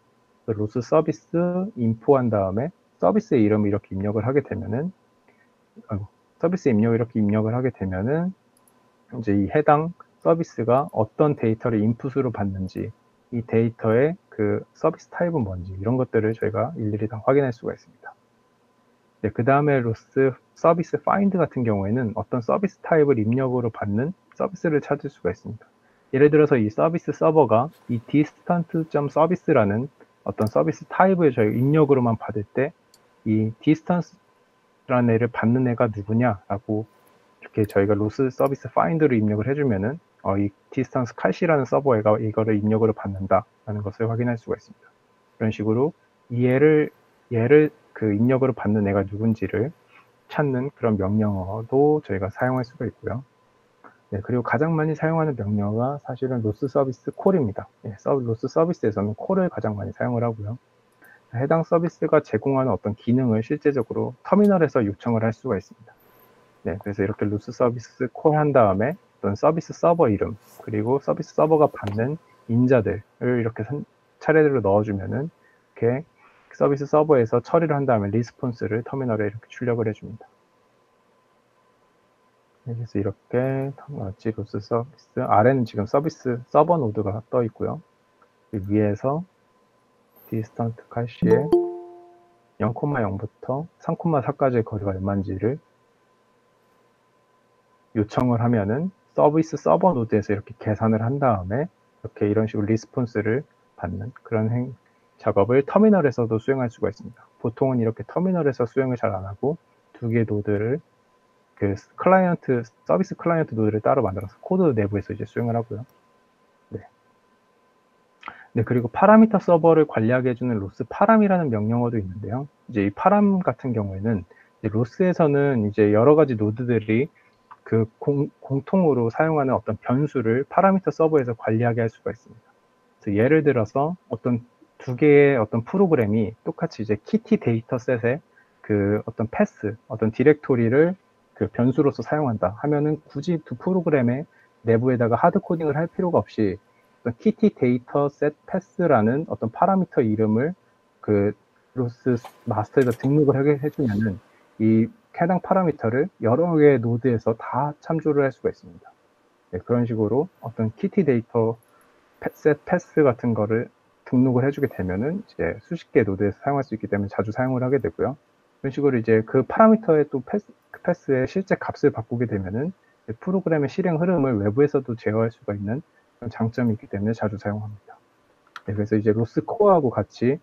Speaker 2: 로스 서비스 인포한 다음에 서비스의 이름을 이렇게 입력을 하게 되면은, 서비스 입력을 이렇게 입력을 하게 되면은 이제 이 해당 서비스가 어떤 데이터를 인풋으로 받는지, 이 데이터의 그 서비스 타입은 뭔지, 이런 것들을 저희가 일일이 다 확인할 수가 있습니다. 네, 그 다음에 로스 서비스 파인드 같은 경우에는 어떤 서비스 타입을 입력으로 받는 서비스를 찾을 수가 있습니다. 예를 들어서 이 서비스 서버가 이 distance.service라는 어떤 서비스 타입을 저희 입력으로만 받을 때, 이 distance라는 애를 받는 애가 누구냐라고 이렇게 저희가 로스 서비스 파인드로 입력을 해주면은 이 distance 칼시라는 서버가 이거를 입력으로 받는다라는 것을 확인할 수가 있습니다. 이런 식으로 이 얘를 그 입력으로 받는 애가 누군지를 찾는 그런 명령어도 저희가 사용할 수가 있고요. 네, 그리고 가장 많이 사용하는 명령어가 사실은 로스 서비스 콜입니다. 네, 로스 서비스에서는 콜을 가장 많이 사용을 하고요. 해당 서비스가 제공하는 어떤 기능을 실제적으로 터미널에서 요청을 할 수가 있습니다. 네, 그래서 이렇게 로스 서비스 콜 한 다음에 어떤 서비스 서버 이름, 그리고 서비스 서버가 받는 인자들을 이렇게 차례대로 넣어주면은 이렇게 서비스 서버에서 처리를 한 다음에 리스폰스를 터미널에 이렇게 출력을 해줍니다. 그래서 이렇게 로스 서비스, 아래는 지금 서비스 서버 노드가 떠 있고요. 위에서 디스턴트 칼시에 0,0부터 3,4까지의 거리가 얼마인지를 요청을 하면은 서비스 서버 노드에서 이렇게 계산을 한 다음에 이렇게 이런 식으로 리스폰스를 받는 그런 작업을 터미널에서도 수행할 수가 있습니다. 보통은 이렇게 터미널에서 수행을 잘 안 하고 두 개의 노드를 그 클라이언트, 서비스 클라이언트 노드를 따로 만들어서 코드 내부에서 이제 수행을 하고요. 네. 네, 그리고 파라미터 서버를 관리하게 해주는 로스 파람이라는 명령어도 있는데요. 이제 이 파람 같은 경우에는 이제 로스에서는 이제 여러 가지 노드들이 그 공통으로 사용하는 어떤 변수를 파라미터 서버에서 관리하게 할 수가 있습니다. 그래서 예를 들어서 어떤 두 개의 어떤 프로그램이 똑같이 이제 키티 데이터셋에 그 어떤 패스, 어떤 디렉토리를 그 변수로서 사용한다 하면은 굳이 두 프로그램의 내부에다가 하드 코딩을 할 필요가 없이 어떤 키티 데이터셋 패스라는 어떤 파라미터 이름을 그 로스 마스터에다 등록을 하게 해주면은 이 해당 파라미터를 여러 개의 노드에서 다 참조를 할 수가 있습니다. 네, 그런 식으로 어떤 키티 데이터 셋 패스 같은 거를 등록을 해주게 되면은 이제 수십 개 노드에서 사용할 수 있기 때문에 자주 사용을 하게 되고요. 이런 식으로 이제 그 파라미터의 또 그 패스의 실제 값을 바꾸게 되면은 프로그램의 실행 흐름을 외부에서도 제어할 수가 있는 그런 장점이 있기 때문에 자주 사용합니다. 네, 그래서 이제 로스 코어하고 같이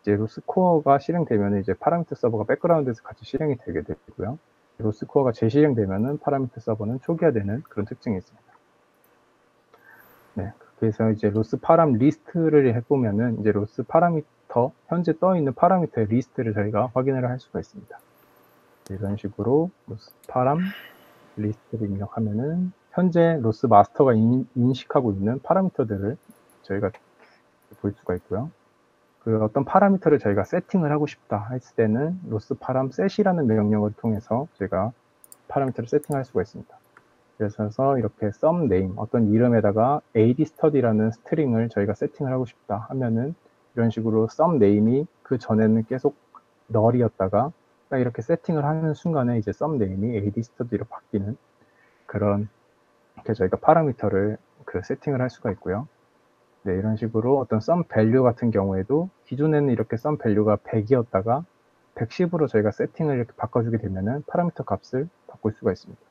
Speaker 2: 이제 로스 코어가 실행되면 이제 파라미터 서버가 백그라운드에서 같이 실행이 되게 되고요. 로스 코어가 재실행되면은 파라미터 서버는 초기화되는 그런 특징이 있습니다. 네, 그래서 이제 로스 파람 리스트를 해보면은 이제 로스 파라미터 현재 떠 있는 파라미터의 리스트를 저희가 확인을 할 수가 있습니다. 이런 식으로 로스 파람 리스트를 입력하면은 현재 로스 마스터가 인식하고 있는 파라미터들을 저희가 볼 수가 있고요. 그 어떤 파라미터를 저희가 세팅을 하고 싶다 했을 때는 로스 파람 셋이라는 명령을 통해서 저희가 파라미터를 세팅할 수가 있습니다. 그래서 이렇게 some name 어떤 이름에다가 ad study라는 스트링을 저희가 세팅을 하고 싶다 하면은 이런 식으로 some name이 그 전에는 계속 null이었다가 딱 이렇게 세팅을 하는 순간에 이제 some name이 ad study로 바뀌는 그런 이렇게 저희가 파라미터를 그 세팅을 할 수가 있고요. 네, 이런 식으로 어떤 sum value 같은 경우에도 기존에는 이렇게 sum value가 100이었다가 110으로 저희가 세팅을 이렇게 바꿔주게 되면은 파라미터 값을 바꿀 수가 있습니다.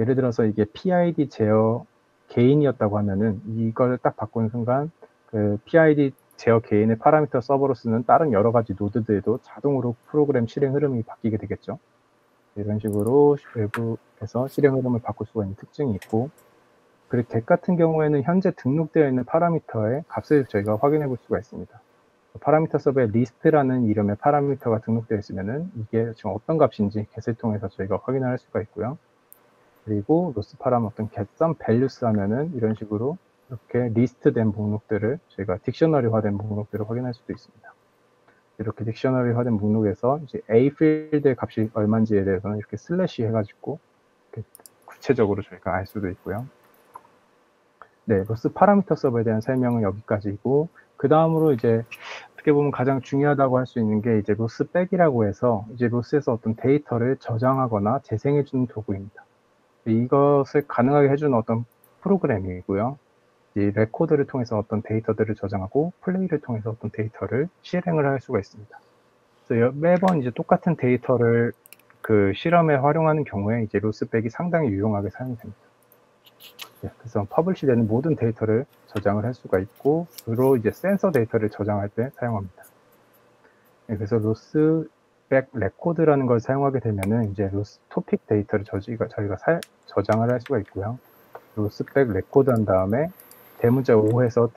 Speaker 2: 예를 들어서 이게 PID 제어 개인이었다고 하면은 이걸 딱 바꾸는 순간 그 PID 제어 개인의 파라미터 서버로 쓰는 다른 여러 가지 노드들도 자동으로 프로그램 실행 흐름이 바뀌게 되겠죠. 이런 식으로 외부에서 실행 흐름을 바꿀 수가 있는 특징이 있고, 그리고 get 같은 경우에는 현재 등록되어 있는 파라미터의 값을 저희가 확인해 볼 수가 있습니다. 파라미터 서버에 리스트라는 이름의 파라미터가 등록되어 있으면은 이게 지금 어떤 값인지 get을 통해서 저희가 확인할 수가 있고요. 그리고 로스 파람 어떤 get some values 하면은 이런 식으로 이렇게 리스트된 목록들을 저희가 딕셔너리화된 목록들을 확인할 수도 있습니다. 이렇게 딕셔너리화된 목록에서 이제 A 필드의 값이 얼마인지에 대해서는 이렇게 슬래시 해가지고 이렇게 구체적으로 저희가 알 수도 있고요. 네, 로스 파라미터 서버에 대한 설명은 여기까지이고, 그 다음으로 이제 어떻게 보면 가장 중요하다고 할 수 있는 게 이제 로스 백이라고 해서 이제 로스에서 어떤 데이터를 저장하거나 재생해주는 도구입니다. 이것을 가능하게 해주는 어떤 프로그램이고요. 이 레코드를 통해서 어떤 데이터들을 저장하고 플레이를 통해서 어떤 데이터를 실행을 할 수가 있습니다. 그래서 매번 이제 똑같은 데이터를 그 실험에 활용하는 경우에 이제 로스백이 상당히 유용하게 사용됩니다. 네, 그래서 퍼블리시 되는 모든 데이터를 저장을 할 수가 있고, 주로 이제 센서 데이터를 저장할 때 사용합니다. 네, 그래서 로스백 레코드라는 걸 사용하게 되면은 이제 로스 토픽 데이터를 저희가 저장을 할 수가 있고요. 로스백 레코드 한 다음에 대문자 5에서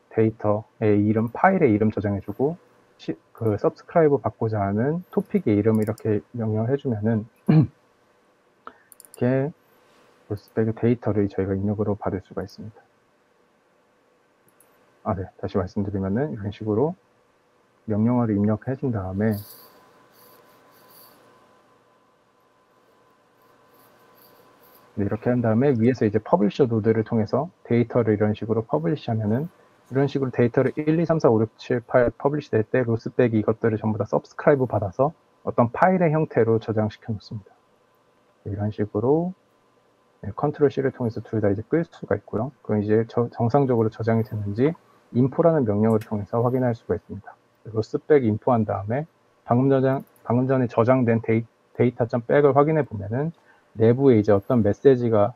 Speaker 2: 데이터의 이름, 파일의 이름 저장해주고, 그 서브스크라이브 받고자 하는 토픽의 이름을 이렇게 명령을 해주면은 이렇게 로스백의 데이터를 저희가 입력으로 받을 수가 있습니다. 네, 다시 말씀드리면은 이런 식으로 명령어를 입력해 준 다음에 이렇게 한 다음에 위에서 이제 퍼블리셔 노드를 통해서 데이터를 이런 식으로 퍼블리시 하면은 이런 식으로 데이터를 1, 2, 3, 4, 5, 6, 7, 8 퍼블리시 될 때 로스백이 이것들을 전부 다 서브스크라이브 받아서 어떤 파일의 형태로 저장시켜 놓습니다. 이런 식으로 컨트롤 C를 통해서 둘 다 이제 끌 수가 있고요. 그럼 이제 정상적으로 저장이 됐는지 info라는 명령을 통해서 확인할 수가 있습니다. 로스백 info한 다음에 방금 전에 저장된 데이터.백을 확인해 보면은 내부에 이제 어떤 메시지가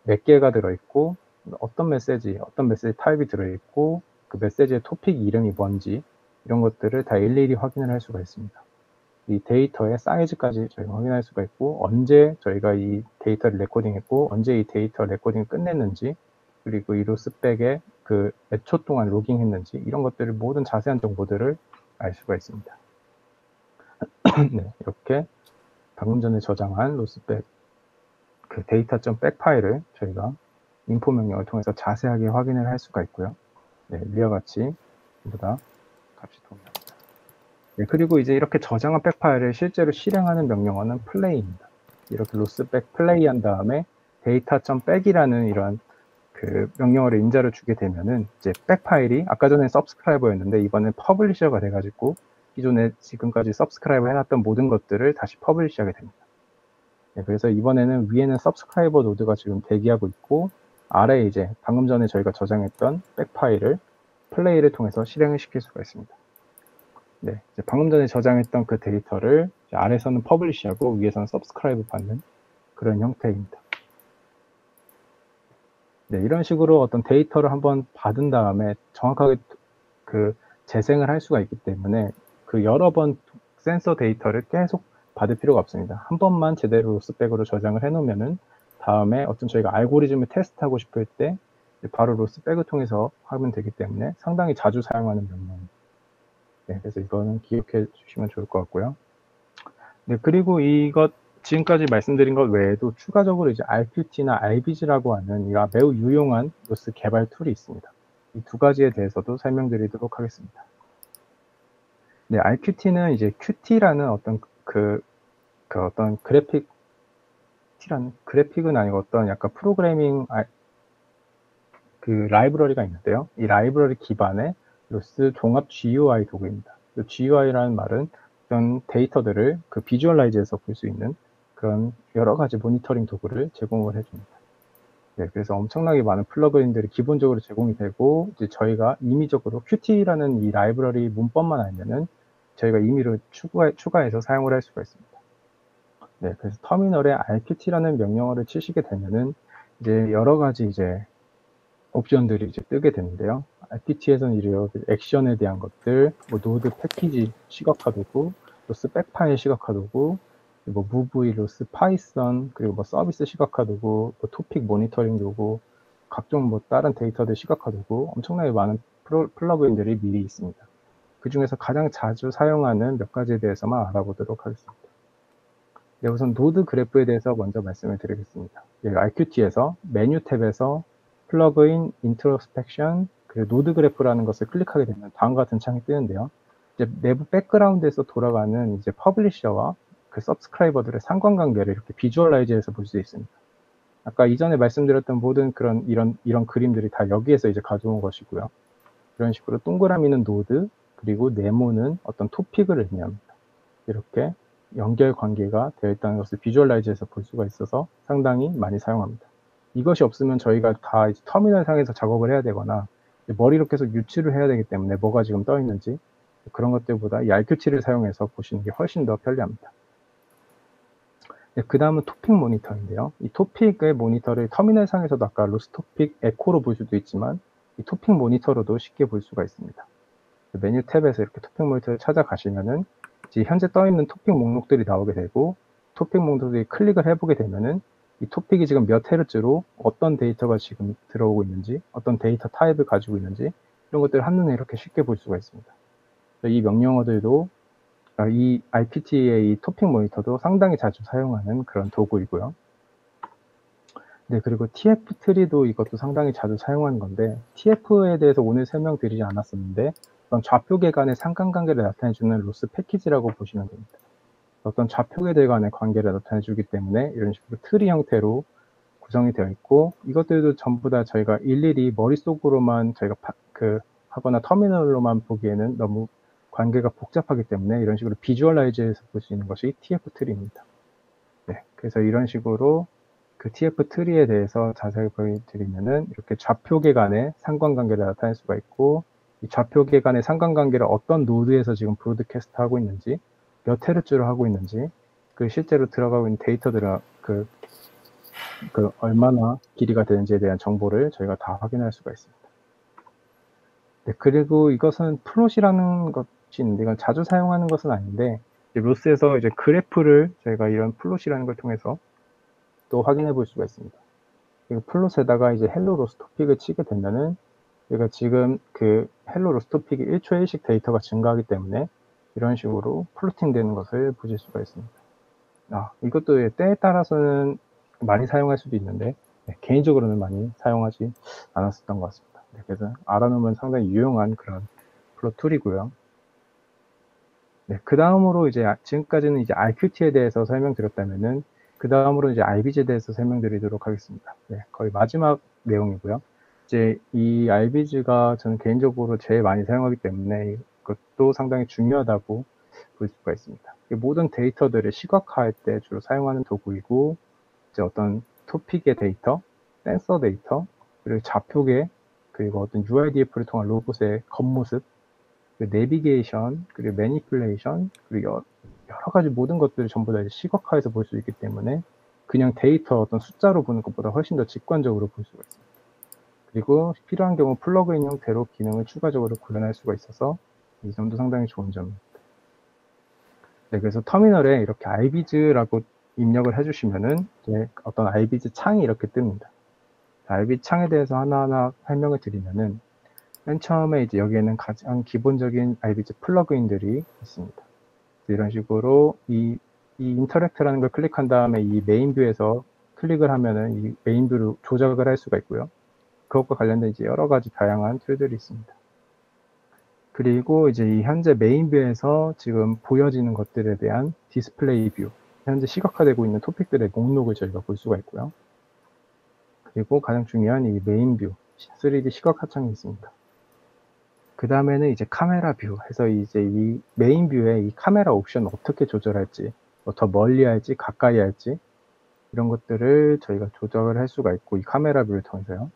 Speaker 2: 몇 개가 들어있고 어떤 메시지 타입이 들어있고 그 메시지의 토픽 이름이 뭔지 이런 것들을 다 일일이 확인을 할 수가 있습니다. 이 데이터의 사이즈까지 저희가 확인할 수가 있고 언제 저희가 이 데이터를 레코딩했고 언제 이 데이터 레코딩을 끝냈는지 그리고 이 로스백에 그 몇 초 동안 로깅했는지 이런 것들을 모든 자세한 정보들을 알 수가 있습니다. 네, 이렇게 방금 전에 저장한 로스백 그 데이터.백 파일을 저희가 인포 명령을 통해서 자세하게 확인을 할 수가 있고요. 네, 위와 같이 전부 다 값이 동일합니다. 네, 그리고 이제 이렇게 저장한 백 파일을 실제로 실행하는 명령어는 플레이입니다. 이렇게 로스백 플레이 한 다음에 데이터.백이라는 이런 그 명령어를 임자를 주게 되면은 이제 백 파일이 아까 전에 서브스크라이버였는데 이번엔 퍼블리셔가 돼가지고 기존에 지금까지 서브스크라이버 해놨던 모든 것들을 다시 퍼블리시하게 됩니다. 네, 그래서 이번에는 위에는 서브스크라이버 노드가 지금 대기하고 있고 아래에 이제 방금 전에 저희가 저장했던 백 파일을 플레이를 통해서 실행을 시킬 수가 있습니다. 네, 이제 방금 전에 저장했던 그 데이터를 아래에서는 퍼블리시하고 위에서는 서브스크라이브 받는 그런 형태입니다. 네, 이런 식으로 어떤 데이터를 한번 받은 다음에 정확하게 그 재생을 할 수가 있기 때문에 그 여러 번 센서 데이터를 계속 받을 필요가 없습니다. 한 번만 제대로 로스백으로 저장을 해놓으면은 다음에 어떤 저희가 알고리즘을 테스트하고 싶을 때 바로 로스백을 통해서 하면 되기 때문에 상당히 자주 사용하는 명령입니다. 네, 그래서 이거는 기억해 주시면 좋을 것 같고요. 네, 그리고 이것 지금까지 말씀드린 것 외에도 추가적으로 이제 RQT나 RBG라고 하는 이가 매우 유용한 로스 개발 툴이 있습니다. 이 두 가지에 대해서도 설명드리도록 하겠습니다. 네, RQT는 이제 Qt라는 어떤 어떤 그래픽은 아니고 어떤 약간 프로그래밍 그 라이브러리가 있는데요. 이 라이브러리 기반의 로스 종합 GUI 도구입니다. GUI라는 말은 어떤 데이터들을 그 비주얼라이즈해서 볼 수 있는 그런 여러 가지 모니터링 도구를 제공을 해줍니다. 네, 그래서 엄청나게 많은 플러그인들이 기본적으로 제공이 되고, 이제 저희가 임의적으로 Qt라는 이 라이브러리 문법만 알면은 저희가 임의로 추가해서 사용을 할 수가 있습니다. 네, 그래서 터미널에 rqt라는 명령어를 치시게 되면은 이제 여러 가지 이제 옵션들이 이제 뜨게 되는데요. rqt에서는 이래요. 액션에 대한 것들, 뭐 노드 패키지 시각화 도구, 로스 백파일 시각화 도구, 뭐 무브이, 로스 파이썬, 그리고 뭐 서비스 시각화 도구, 뭐 토픽 모니터링 도구, 각종 뭐 다른 데이터들 시각화 도구, 엄청나게 많은 플러그인들이 미리 있습니다. 그 중에서 가장 자주 사용하는 몇 가지에 대해서만 알아보도록 하겠습니다. 네, 우선 노드 그래프에 대해서 먼저 말씀을 드리겠습니다. RQT에서 메뉴 탭에서 플러그인, 인트로스펙션, 그리고 노드 그래프라는 것을 클릭하게 되면 다음과 같은 창이 뜨는데요. 이제 내부 백그라운드에서 돌아가는 이제 퍼블리셔와 그 서브스크라이버들의 상관관계를 이렇게 비주얼라이즈해서 볼 수 있습니다. 아까 이전에 말씀드렸던 모든 그런 이런 그림들이 다 여기에서 이제 가져온 것이고요. 이런 식으로 동그라미는 노드, 그리고 네모는 어떤 토픽을 의미합니다. 이렇게 연결 관계가 되어 있다는 것을 비주얼라이즈해서 볼 수가 있어서 상당히 많이 사용합니다. 이것이 없으면 저희가 다 이제 터미널 상에서 작업을 해야 되거나 머리로 계속 유추를 해야 되기 때문에 뭐가 지금 떠 있는지 그런 것들보다 이 RQT를 사용해서 보시는 게 훨씬 더 편리합니다. 네, 그 다음은 토픽 모니터인데요. 이 토픽의 모니터를 터미널 상에서도 아까 로스 토픽 에코로 볼 수도 있지만 이 토픽 모니터로도 쉽게 볼 수가 있습니다. 메뉴 탭에서 이렇게 토픽 모니터를 찾아가시면은 이제 현재 떠 있는 토픽 목록들이 나오게 되고, 토픽 목록들이 클릭을 해보게 되면은 이 토픽이 지금 몇 헤르츠로 어떤 데이터가 지금 들어오고 있는지, 어떤 데이터 타입을 가지고 있는지 이런 것들을 한눈에 이렇게 쉽게 볼 수가 있습니다. 이 명령어들도 이 RQT의 이 토픽 모니터도 상당히 자주 사용하는 그런 도구이고요. 네, 그리고 TF 트리도 이것도 상당히 자주 사용하는 건데, TF에 대해서 오늘 설명드리지 않았었는데, 어떤 좌표계 간의 상관관계를 나타내주는 로스 패키지라고 보시면 됩니다. 어떤 좌표계들 간의 관계를 나타내주기 때문에 이런 식으로 트리 형태로 구성이 되어 있고, 이것들도 전부 다 저희가 일일이 머릿속으로만 저희가 하거나 터미널로만 보기에는 너무 관계가 복잡하기 때문에 이런 식으로 비주얼라이즈해서 볼 수 있는 것이 TF 트리입니다. 네, 그래서 이런 식으로 그 TF 트리에 대해서 자세히 보여드리면은 이렇게 좌표계 간의 상관관계를 나타낼 수가 있고, 이 좌표계 간의 상관관계를 어떤 노드에서 지금 브로드캐스트 하고 있는지, 몇 헤르츠로 하고 있는지, 그 실제로 들어가고 있는 데이터들은 얼마나 길이가 되는지에 대한 정보를 저희가 다 확인할 수가 있습니다. 네, 그리고 이것은 플롯이라는 것이 있는데, 이건 자주 사용하는 것은 아닌데, 로스에서 이제 그래프를 저희가 이런 플롯이라는 걸 통해서 또 확인해 볼 수가 있습니다. 그리고 플롯에다가 이제 헬로 로스 토픽을 치게 되면은 우리가 지금 그 헬로 로스 토픽이 1초 1씩 데이터가 증가하기 때문에 이런 식으로 플로팅 되는 것을 보실 수가 있습니다. 이것도 때에 따라서는 많이 사용할 수도 있는데 개인적으로는 많이 사용하지 않았었던 것 같습니다. 그래서 알아놓으면 상당히 유용한 그런 플롯 툴이고요. 네, 그 다음으로 이제 지금까지는 이제 RQT에 대해서 설명드렸다면은 그 다음으로 이제 RBG에 대해서 설명드리도록 하겠습니다. 네, 거의 마지막 내용이고요. 이제 이 RBG가 저는 개인적으로 제일 많이 사용하기 때문에 이것도 상당히 중요하다고 볼 수가 있습니다. 모든 데이터들을 시각화할 때 주로 사용하는 도구이고, 이제 어떤 토픽의 데이터, 센서 데이터, 그리고 좌표계, 그리고 어떤 UIDF를 통한 로봇의 겉모습, 그리고 내비게이션, 그리고 매니플레이션, 그리고 여러 가지 모든 것들을 전부 다 시각화해서 볼 수 있기 때문에 그냥 데이터 어떤 숫자로 보는 것보다 훨씬 더 직관적으로 볼 수가 있습니다. 그리고 필요한 경우 플러그인 형태로 기능을 추가적으로 구현할 수가 있어서 이 점도 상당히 좋은 점입니다. 네, 그래서 터미널에 이렇게 IBIS라고 입력을 해주시면은 이제 어떤 IBIS 창이 이렇게 뜹니다. IBIS 창에 대해서 하나하나 설명을 드리면은 맨 처음에 이제 여기에는 가장 기본적인 IBIS 플러그인들이 있습니다. 이런 식으로 이 인터랙트라는 걸 클릭한 다음에 이 메인 뷰에서 클릭을 하면은 이 메인 뷰로 조작을 할 수가 있고요. 그것과 관련된 이제 여러 가지 다양한 툴들이 있습니다. 그리고 이제 이 현재 메인 뷰에서 지금 보여지는 것들에 대한 디스플레이 뷰, 현재 시각화되고 있는 토픽들의 목록을 저희가 볼 수가 있고요. 그리고 가장 중요한 이 메인 뷰, 3D 시각화 창이 있습니다. 그 다음에는 이제 카메라 뷰 해서 이제 이 메인 뷰에 이 카메라 옵션 어떻게 조절할지, 뭐 더 멀리 할지, 가까이 할지, 이런 것들을 저희가 조절을 할 수가 있고, 이 카메라 뷰를 통해서요.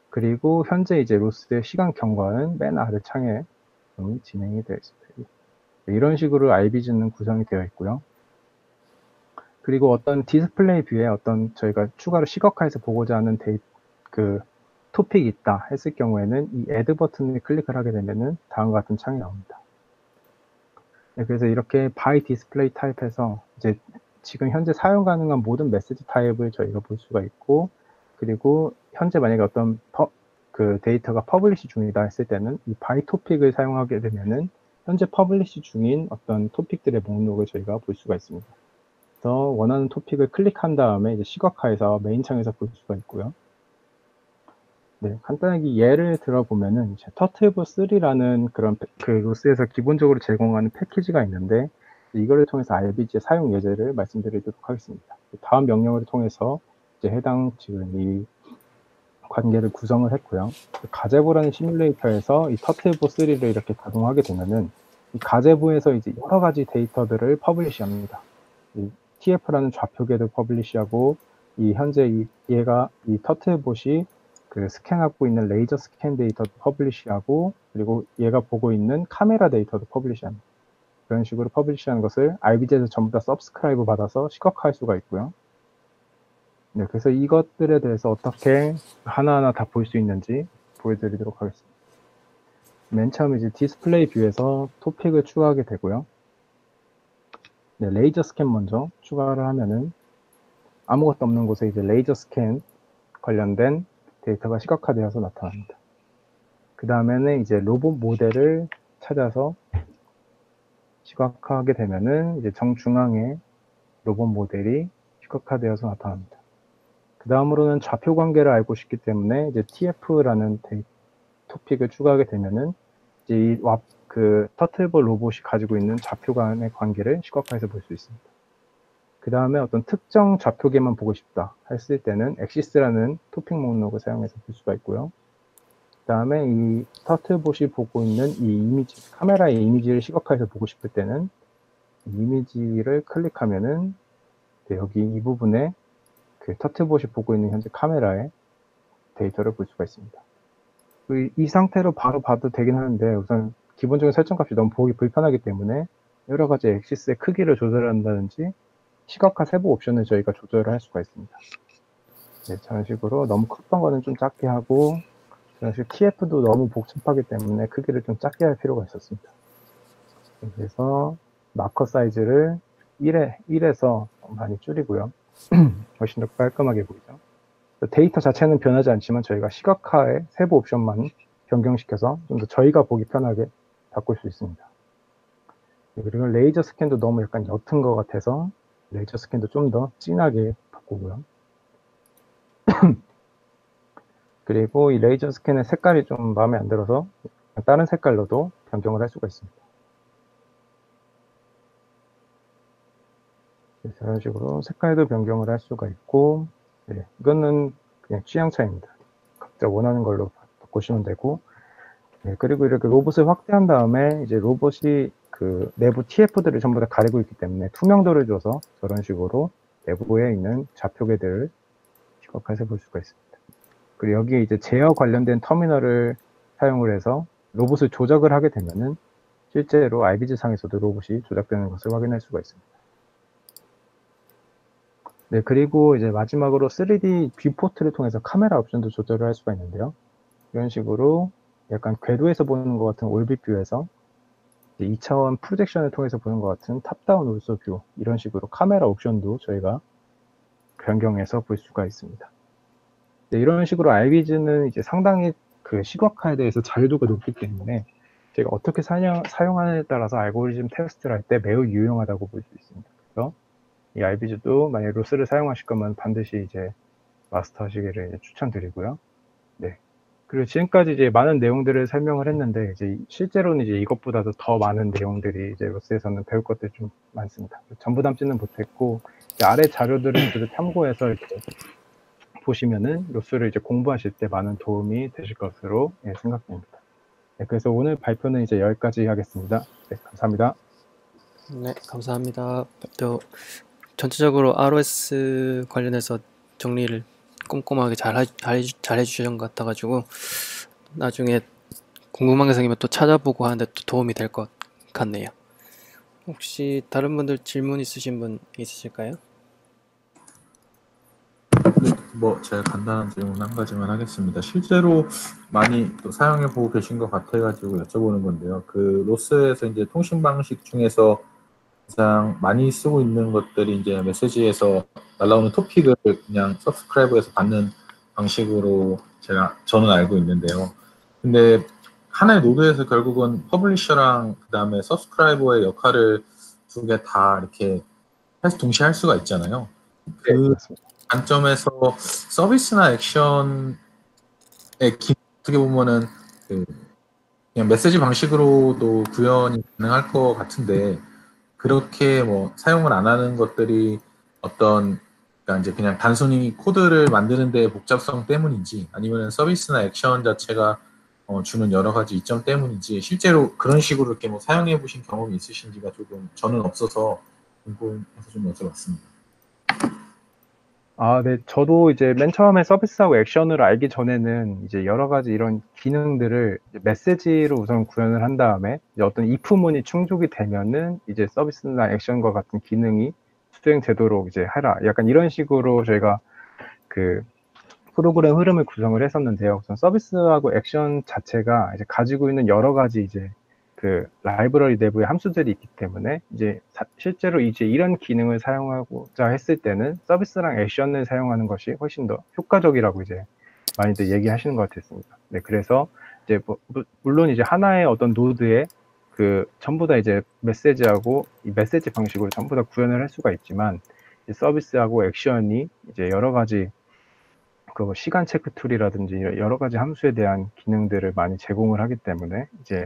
Speaker 2: 그리고 현재 이제 로스의 시간 경과는 맨 아래 창에 진행이 되어 있습니다. 이런 식으로 IBIS는 구성이 되어 있고요. 그리고 어떤 디스플레이 뷰에 어떤 저희가 추가로 시각화해서 보고자 하는 토픽이 있다 했을 경우에는 이 add 버튼을 클릭을 하게 되면은 다음과 같은 창이 나옵니다. 네, 그래서 이렇게 by display type에서 이제 지금 현재 사용 가능한 모든 메시지 타입을 저희가 볼 수가 있고, 그리고 현재 만약에 어떤 데이터가 퍼블리시 중이다 했을 때는 이 by topic을 사용하게 되면은 현재 퍼블리시 중인 어떤 토픽들의 목록을 저희가 볼 수가 있습니다. 그래서 원하는 토픽을 클릭한 다음에 이제 시각화해서 메인 창에서 볼 수가 있고요. 네, 간단하게 예를 들어보면은 터틀보 3라는 그런 로스에서 기본적으로 제공하는 패키지가 있는데, 이거를 통해서 IBIS의 사용 예제를 말씀드리도록 하겠습니다. 다음 명령을 통해서 이제 해당 지금 이 관계를 구성을 했고요. 가제부라는 시뮬레이터에서 이 터틀보 3를 이렇게 가동하게 되면은 이 가제부에서 이제 여러 가지 데이터들을 퍼블리시합니다. 이 TF라는 좌표계도 퍼블리시하고, 이 현재 얘가 이 터틀봇이 스캔하고 있는 레이저 스캔 데이터도 퍼블리시하고, 그리고 얘가 보고 있는 카메라 데이터도 퍼블리시합니다. 그런 식으로 퍼블리시하는 것을 IBIS에서 전부 다 서브스크라이브 받아서 시각화할 수가 있고요. 네, 그래서 이것들에 대해서 어떻게 하나하나 다 볼 수 있는지 보여드리도록 하겠습니다. 맨 처음 이제 디스플레이 뷰에서 토픽을 추가하게 되고요. 네, 레이저 스캔 먼저 추가를 하면은 아무것도 없는 곳에 이제 레이저 스캔 관련된 데이터가 시각화되어서 나타납니다. 그 다음에는 이제 로봇 모델을 찾아서 시각화하게 되면은 이제 정중앙에 로봇 모델이 시각화되어서 나타납니다. 그 다음으로는 좌표 관계를 알고 싶기 때문에 이제 TF라는 토픽을 추가하게 되면은 이제 이 터틀볼 로봇이 가지고 있는 좌표 간의 관계를 시각화해서 볼 수 있습니다. 그 다음에 어떤 특정 좌표계만 보고 싶다 했을 때는 엑시스라는 토픽 목록을 사용해서 볼 수가 있고요. 그 다음에 이 터틀봇이 보고 있는 이 이미지, 카메라의 이미지를 시각화해서 보고 싶을 때는 이 이미지를 클릭하면은 여기 이 부분에 터틀봇이 보고 있는 현재 카메라의 데이터를 볼 수가 있습니다. 이 상태로 바로 봐도 되긴 하는데, 우선 기본적인 설정값이 너무 보기 불편하기 때문에 여러 가지 엑시스의 크기를 조절한다든지 시각화 세부 옵션을 저희가 조절을 할 수가 있습니다. 네, 저런 식으로 너무 컸던 거는 좀 작게 하고, 저런 식으로 TF도 너무 복잡하기 때문에 크기를 좀 작게 할 필요가 있었습니다. 그래서 마커 사이즈를 1에서 많이 줄이고요. 훨씬 더 깔끔하게 보이죠. 데이터 자체는 변하지 않지만 저희가 시각화의 세부 옵션만 변경시켜서 좀 더 저희가 보기 편하게 바꿀 수 있습니다. 그리고 레이저 스캔도 너무 약간 옅은 것 같아서 레이저 스캔도 좀 더 진하게 바꾸고요. 그리고 이 레이저 스캔의 색깔이 좀 마음에 안 들어서 다른 색깔로도 변경을 할 수가 있습니다. 이런 식으로 색깔도 변경을 할 수가 있고, 네, 이거는 그냥 취향 차이입니다. 각자 원하는 걸로 바꾸시면 되고, 네, 그리고 이렇게 로봇을 확대한 다음에 이제 로봇이 내부 TF들을 전부 다 가리고 있기 때문에 투명도를 줘서 저런 식으로 내부에 있는 좌표계들을 시각화해서 볼 수가 있습니다. 그리고 여기에 이제 제어 관련된 터미널을 사용을 해서 로봇을 조작을 하게 되면은 실제로 IBG 상에서도 로봇이 조작되는 것을 확인할 수가 있습니다. 네, 그리고 이제 마지막으로 3D 뷰포트를 통해서 카메라 옵션도 조절을 할 수가 있는데요. 이런 식으로 약간 궤도에서 보는 것 같은 올빛 뷰에서 2차원 프로젝션을 통해서 보는 것 같은 탑다운 올소 뷰, 이런 식으로 카메라 옵션도 저희가 변경해서 볼 수가 있습니다. 네, 이런 식으로 IBG는 이제 상당히 그 시각화에 대해서 자유도가 높기 때문에 제가 어떻게 사용하느냐에 따라서 알고리즘 테스트를 할 때 매우 유용하다고 볼 수 있습니다. 그래서 이 IBG도 만약에 로스를 사용하실 거면 반드시 이제 마스터하시기를 이제 추천드리고요. 네. 그리고 지금까지 이제 많은 내용들을 설명을 했는데, 이제 실제로는 이제 이것보다도 더 많은 내용들이 이제 로스에서는 배울 것들이 좀 많습니다. 전부 담지는 못했고, 아래 자료들을 모두 참고해서 이렇게 보시면은 로스를 이제 공부하실 때 많은 도움이 되실 것으로 생각됩니다. 네, 그래서 오늘 발표는 이제 여기까지 하겠습니다. 네, 감사합니다.
Speaker 1: 네, 감사합니다. 발표 전체적으로 ROS 관련해서 정리를 꼼꼼하게 잘 해주신 것 같아가지고 나중에 궁금한 게 생기면 또 찾아보고 하는데 또 도움이 될 것 같네요. 혹시 다른 분들 질문 있으신 분 있으실까요?
Speaker 3: 네, 뭐 제가 간단한 질문 한 가지만 하겠습니다. 실제로 많이 또 사용해 보고 계신 것 같아가지고 여쭤보는 건데요. 그 로스에서 이제 통신 방식 중에서 가장 많이 쓰고 있는 것들이 이제 메시지에서 날라오는 토픽을 그냥 서브스크라이버에서 받는 방식으로 저는 알고 있는데요. 근데 하나의 노드에서 결국은 퍼블리셔랑 그다음에 서브스크라이버의 역할을 두 개 다 이렇게 동시에 할 수가 있잖아요. 그
Speaker 2: 네, 맞습니다.
Speaker 3: 관점에서 서비스나 액션의 어떻게 보면은 그냥 메시지 방식으로도 구현이 가능할 것 같은데, 그렇게 뭐 사용을 안 하는 것들이 그러니까 이제 그냥 단순히 코드를 만드는 데 복잡성 때문인지, 아니면 서비스나 액션 자체가 주는 여러 가지 이점 때문인지, 실제로 그런 식으로 이렇게 뭐 사용해 보신 경험이 있으신지가 조금 저는 없어서 궁금해서 좀 여쭤봤습니다.
Speaker 2: 네. 저도 이제 맨 처음에 서비스하고 액션을 알기 전에는 이제 여러 가지 이런 기능들을 메시지로 우선 구현을 한 다음에 이제 어떤 if문이 충족이 되면은 이제 서비스나 액션과 같은 기능이 수행되도록 이제 해라. 약간 이런 식으로 저희가 그 프로그램 흐름을 구성을 했었는데요. 우선 서비스하고 액션 자체가 이제 가지고 있는 여러 가지 이제 그 라이브러리 내부의 함수들이 있기 때문에 이제 실제로 이제 이런 기능을 사용하고자 했을 때는 서비스랑 액션을 사용하는 것이 훨씬 더 효과적이라고 이제 많이들 얘기하시는 것 같았습니다. 네, 그래서 이제 물론 이제 하나의 어떤 노드에 그 전부 다 이제 메시지하고 이 메시지 방식으로 전부 다 구현을 할 수가 있지만 서비스하고 액션이 이제 여러 가지 그 시간 체크 툴이라든지 여러 가지 함수에 대한 기능들을 많이 제공을 하기 때문에 이제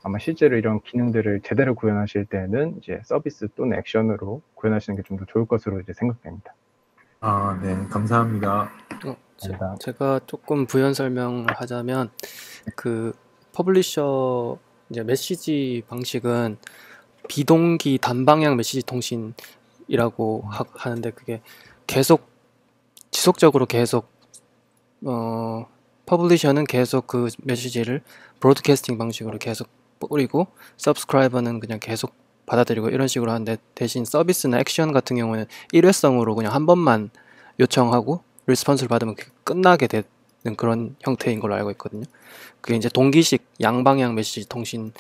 Speaker 2: 아마 실제로 이런 기능들을 제대로 구현하실 때는 이제 서비스 또는 액션으로 구현하시는 게 좀 더 좋을 것으로 이제 생각됩니다.
Speaker 3: 네, 감사합니다.
Speaker 1: 제가 조금 부연 설명을 하자면 그 퍼블리셔 이제 메시지 방식은 비동기 단방향 메시지 통신이라고 하는데 그게 계속 지속적으로 계속 퍼블리셔는 계속 그 메시지를 브로드캐스팅 방식으로 계속 뿌리고 서브스크라이버는 그냥 계속 받아들이고 이런 식으로 하는데, 대신 서비스나 액션 같은 경우는 일회성으로 그냥 한 번만 요청하고 리스폰스를 받으면 끝나게 되는 그런 형태인 걸로 알고 있거든요. 그게 이제 동기식 양방향 메시지 통신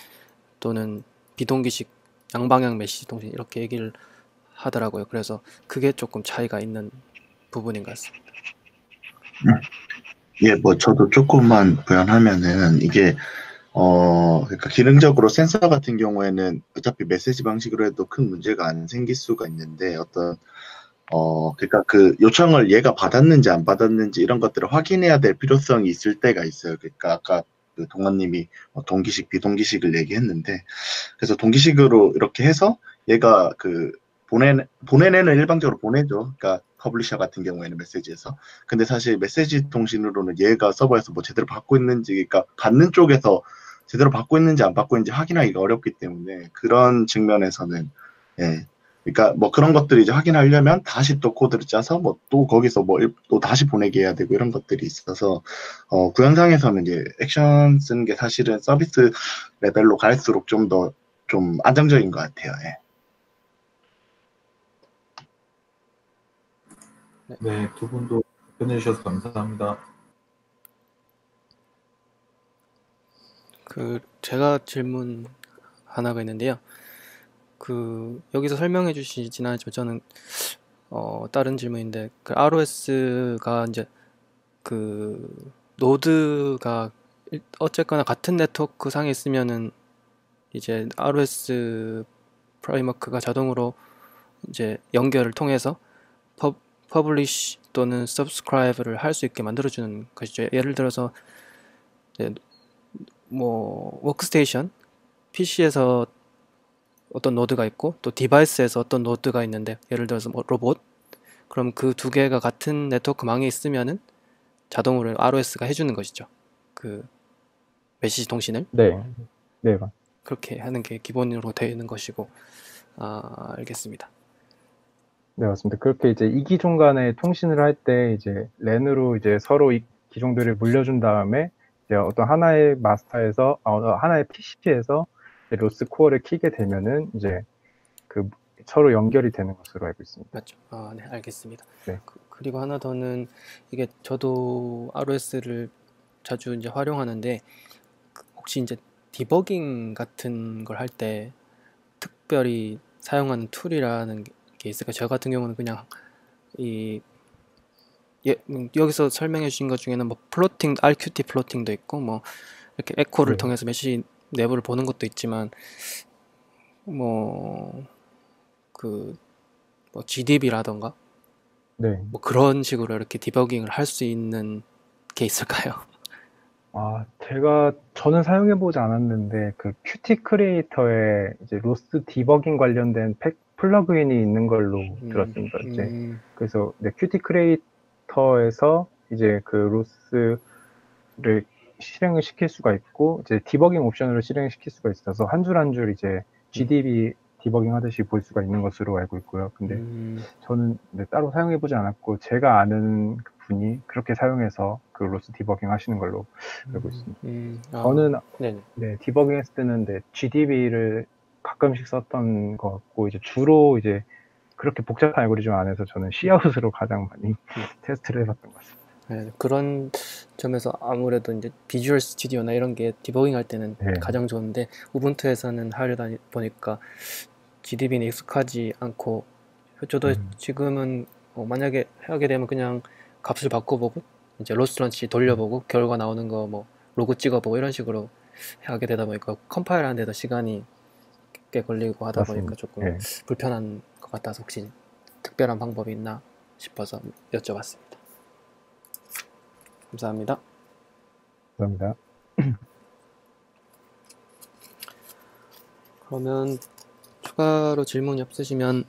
Speaker 1: 또는 비동기식 양방향 메시지 통신 이렇게 얘기를 하더라고요. 그래서 그게 조금 차이가 있는 부분인 것 같습니다.
Speaker 4: 예, 뭐 저도 조금만 부연하면은 이게 그러니까 기능적으로 센서 같은 경우에는 어차피 메시지 방식으로 해도 큰 문제가 안 생길 수가 있는데 그러니까 그 요청을 얘가 받았는지 안 받았는지 이런 것들을 확인해야 될 필요성이 있을 때가 있어요. 그러니까 아까 그 동원님이 동기식, 비동기식을 얘기했는데, 그래서 동기식으로 이렇게 해서 얘가 그 보내내는 일방적으로 보내죠. 그러니까 퍼블리셔 같은 경우에는 메시지에서. 근데 사실 메시지 통신으로는 얘가 서버에서 뭐 제대로 받고 있는지, 그러니까 받는 쪽에서 제대로 받고 있는지 안 받고 있는지 확인하기가 어렵기 때문에 그런 측면에서는 예, 그러니까 뭐 그런 것들을 이제 확인하려면 다시 또 코드를 짜서 뭐 또 거기서 뭐 또 다시 보내게 해야 되고 이런 것들이 있어서 구현상에서는 이제 액션 쓰는 게 사실은 서비스 레벨로 갈수록 좀 더 좀 안정적인 것 같아요. 예.
Speaker 3: 네, 두 분도 답변해주셔서 감사합니다.
Speaker 1: 제가 질문 하나가 있는데요. 여기서 설명해 주시진 않았지만 저는 다른 질문인데 ROS가 이제 노드가 어쨌거나 같은 네트워크 상에 있으면은 이제 ROS 프레임워크가 자동으로 이제 연결을 통해서 퍼블리시 또는 subscribe를 할 수 있게 만들어주는 것이죠. 예를 들어서 뭐 워크스테이션 PC에서 어떤 노드가 있고 또 디바이스에서 어떤 노드가 있는데 예를 들어서 뭐 로봇 그럼 그 두 개가 같은 네트워크망에 있으면은 자동으로 ROS가 해주는 것이죠. 메시지 통신을
Speaker 2: 네.
Speaker 1: 그렇게 하는 게 기본으로 되는 것이고 알겠습니다.
Speaker 2: 네, 맞습니다. 그렇게 이제 이기종 간에 통신을 할 때 이제 랜으로 이제 서로 이 기종들을 물려준 다음에 이제 어떤 하나의 마스터에서 하나의 PC에서 로스 코어를 키게 되면은 이제 서로 연결이 되는 것으로 알고 있습니다.
Speaker 1: 맞죠? 네, 알겠습니다.
Speaker 2: 네.
Speaker 1: 그리고 하나 더는 이게 저도 ROS를 자주 이제 활용하는데 혹시 이제 디버깅 같은 걸 할 때 특별히 사용하는 툴이라는 게 있을까요? 저 같은 경우는 그냥 여기서 설명해 주신 것 중에는 뭐 플로팅, RQT 플로팅도 있고 뭐 이렇게 에코를 통해서 메시지 내부를 보는 것도 있지만 뭐 GDB라던가 뭐 그런 식으로 이렇게 디버깅을 할 수 있는 게 있을까요?
Speaker 2: 저는 사용해보지 않았는데 Qt 크리에이터에 이제 로스 디버깅 관련된 플러그인이 있는 걸로 들었습니다. 그래서 Qt 크리에이터에서 이제 로스를 실행을 시킬 수가 있고 이제 디버깅 옵션으로 실행을 시킬 수가 있어서 한 줄 한 줄 이제 GDB 디버깅 하듯이 볼 수가 있는 것으로 알고 있고요. 근데 저는 따로 사용해보지 않았고 제가 아는 분이 그렇게 사용해서 로스 디버깅 하시는 걸로 알고 있습니다. 저는 디버깅 했을 때는 GDB를 가끔씩 썼던 것 같고 이제 주로 이제 그렇게 복잡한 알고리즘 안에서 저는 Cout으로 가장 많이 테스트를 해봤던 것 같습니다.
Speaker 1: 네, 그런 점에서 아무래도 이제 비주얼 스튜디오나 이런 게 디버깅 할 때는 가장 좋은데 우분투에서는 하려다 보니까 GDB는 익숙하지 않고 저도 지금은 만약에 하게 되면 그냥 값을 바꿔보고 이제 로스런치 돌려보고 결과 나오는 거 뭐 로그 찍어보고 이런 식으로 하게 되다 보니까 컴파일 하는데도 시간이 꽤 걸리고 하다 보니까 조금 불편한 것 같아서 혹시 특별한 방법이 있나 싶어서 여쭤봤습니다. 감사합니다.
Speaker 2: 감사합니다.
Speaker 1: 그러면 추가로 질문이 없으시면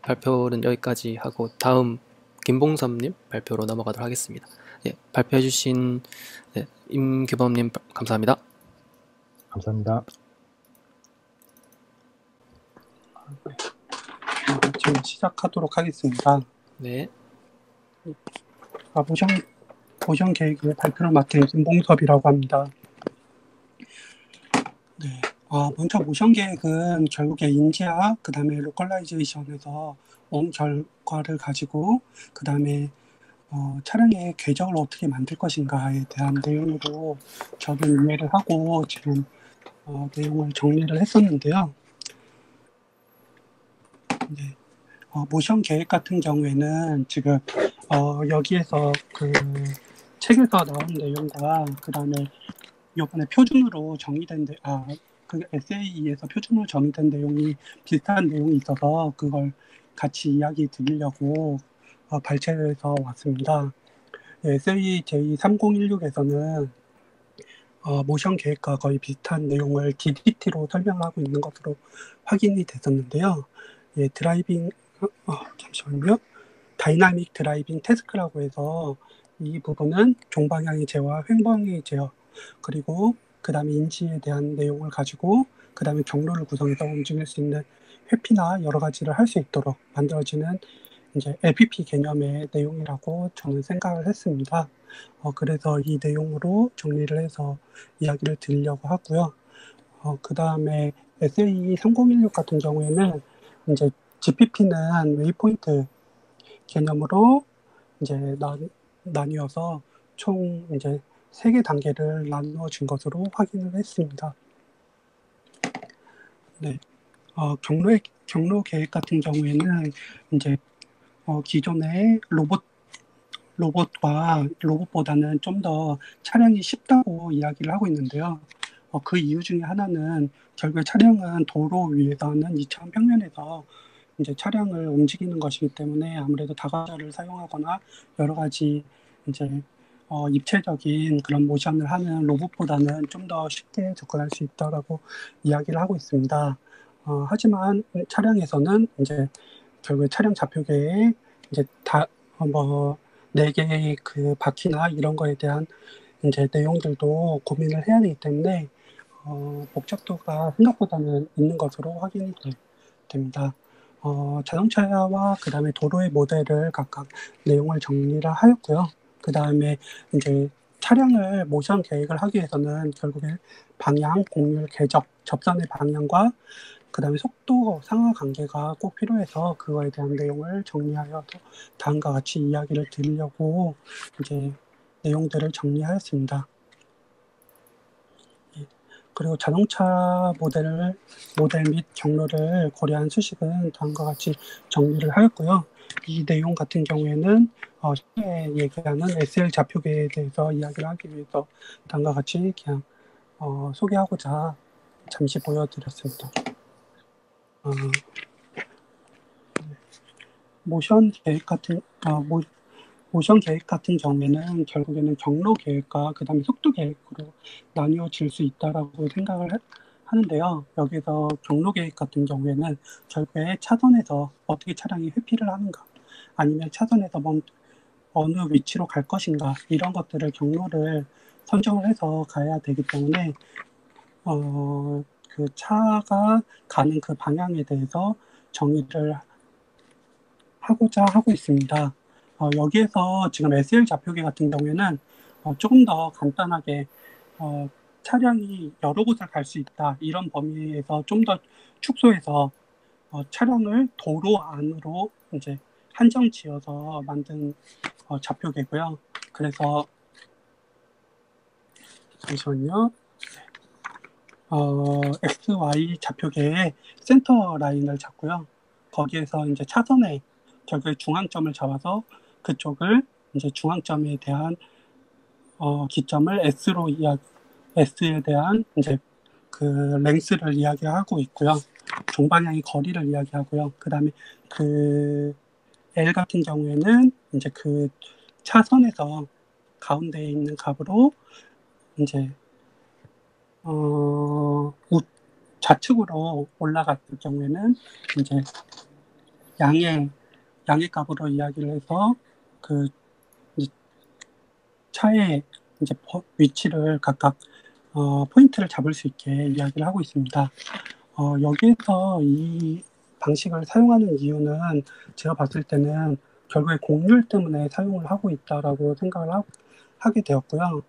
Speaker 1: 발표는 여기까지 하고 다음 김봉섭님 발표로 넘어가도록 하겠습니다. 발표해주신 임규범님 감사합니다.
Speaker 2: 감사합니다.
Speaker 5: 지금 시작하도록 하겠습니다.
Speaker 1: 네.
Speaker 5: 모션 계획의 발표를 맡은 김봉섭이라고 합니다. 네. 먼저 모션 계획은 결국에 인지학, 그 다음에 로컬라이제이션에서 온 결과를 가지고 그 다음에 차량의 궤적을 어떻게 만들 것인가에 대한 내용으로 저도 이해를 하고 지금 내용을 정리를 했었는데요. 네. 모션 계획 같은 경우에는 지금 여기에서 책에서 나온 내용과 그 다음에 이번에 표준으로 정의된 SAE에서 표준으로 정의된 내용이 비슷한 내용이 있어서 그걸 같이 이야기 드리려고 발췌를 해서 왔습니다. SAE J3016에서는 모션 계획과 거의 비슷한 내용을 DDT로 설명하고 있는 것으로 확인이 됐었는데요. 잠시만요. 다이나믹 드라이빙 태스크라고 해서 이 부분은 종방향의 제어와 횡방향의 제어 그리고 그 다음에 인지에 대한 내용을 가지고 그 다음에 경로를 구성해서 움직일 수 있는 회피나 여러 가지를 할 수 있도록 만들어지는 이제 LPP 개념의 내용이라고 저는 생각을 했습니다. 그래서 이 내용으로 정리를 해서 이야기를 드리려고 하고요. 그 다음에 SAE 3016 같은 경우에는 이제 GPP는 웨이포인트 개념으로 이제 나뉘어서 총 이제 3개 단계를 나누어진 것으로 확인을 했습니다. 네. 경로 계획 같은 경우에는 이제 기존의 로봇보다는 좀 더 차량이 쉽다고 이야기를 하고 있는데요. 그 이유 중에 하나는 결국에 차량은 도로 위에서는 2차원 평면에서 이제 차량을 움직이는 것이기 때문에 아무래도 다가자를 사용하거나 여러 가지 이제 입체적인 그런 모션을 하는 로봇보다는 좀 더 쉽게 접근할 수 있다라고 이야기를 하고 있습니다. 하지만 차량에서는 이제 결국에 차량 좌표계에 이제 네 개의 그 바퀴나 이런 거에 대한 이제 내용들도 고민을 해야 되기 때문에 복잡도가 생각보다는 있는 것으로 확인이 됩니다. 자동차와 그 다음에 도로의 모델을 각각 내용을 정리를 하였고요. 그 다음에 이제 차량을 모션 계획을 하기 위해서는 결국에 방향, 곡률, 궤적, 접선의 방향과 그 다음에 속도 상하 관계가 꼭 필요해서 그거에 대한 내용을 정리하여 다음과 같이 이야기를 드리려고 이제 내용들을 정리하였습니다. 그리고 자동차 모델 및 경로를 고려한 수식은 다음과 같이 정리를 하였고요. 이 내용 같은 경우에는 쉽게 얘기하는 SL 좌표계에 대해서 이야기를 하기 위해서 다음과 같이 그냥 소개하고자 잠시 보여드렸습니다. 모션 계획 같은 경우에는 결국에는 경로 계획과 그 다음에 속도 계획으로 나뉘어질 수 있다라고 생각을 하는데요. 여기서 경로 계획 같은 경우에는 결국에 차선에서 어떻게 차량이 회피를 하는가, 아니면 차선에서 어느 위치로 갈 것인가, 이런 것들을 경로를 선정을 해서 가야 되기 때문에 그 차가 가는 그 방향에 대해서 정의를 하고자 하고 있습니다. 여기에서 지금 SL 좌표계 같은 경우에는 조금 더 간단하게 차량이 여러 곳을 갈 수 있다, 이런 범위에서 좀 더 축소해서 차량을 도로 안으로 이제 한정 지어서 만든 좌표계고요. 그래서 잠시만요. XY 좌표계의 센터 라인을 잡고요. 거기에서 이제 차선의 결국에 중앙점을 잡아서 그쪽을 이제 중앙점에 대한 기점을 S에 대한 이제 그 랭스를 이야기하고 있고요. 종방향의 거리를 이야기하고요. 그 다음에 그 L 같은 경우에는 이제 그 차선에서 가운데에 있는 값으로 이제 좌측으로 올라갔을 경우에는 이제 양의 값으로 이야기를 해서 그 차의 이제 위치를 각각 포인트를 잡을 수 있게 이야기를 하고 있습니다. 여기에서 이 방식을 사용하는 이유는 제가 봤을 때는 결국에 곡률 때문에 사용을 하고 있다라고 생각을 하게 되었고요.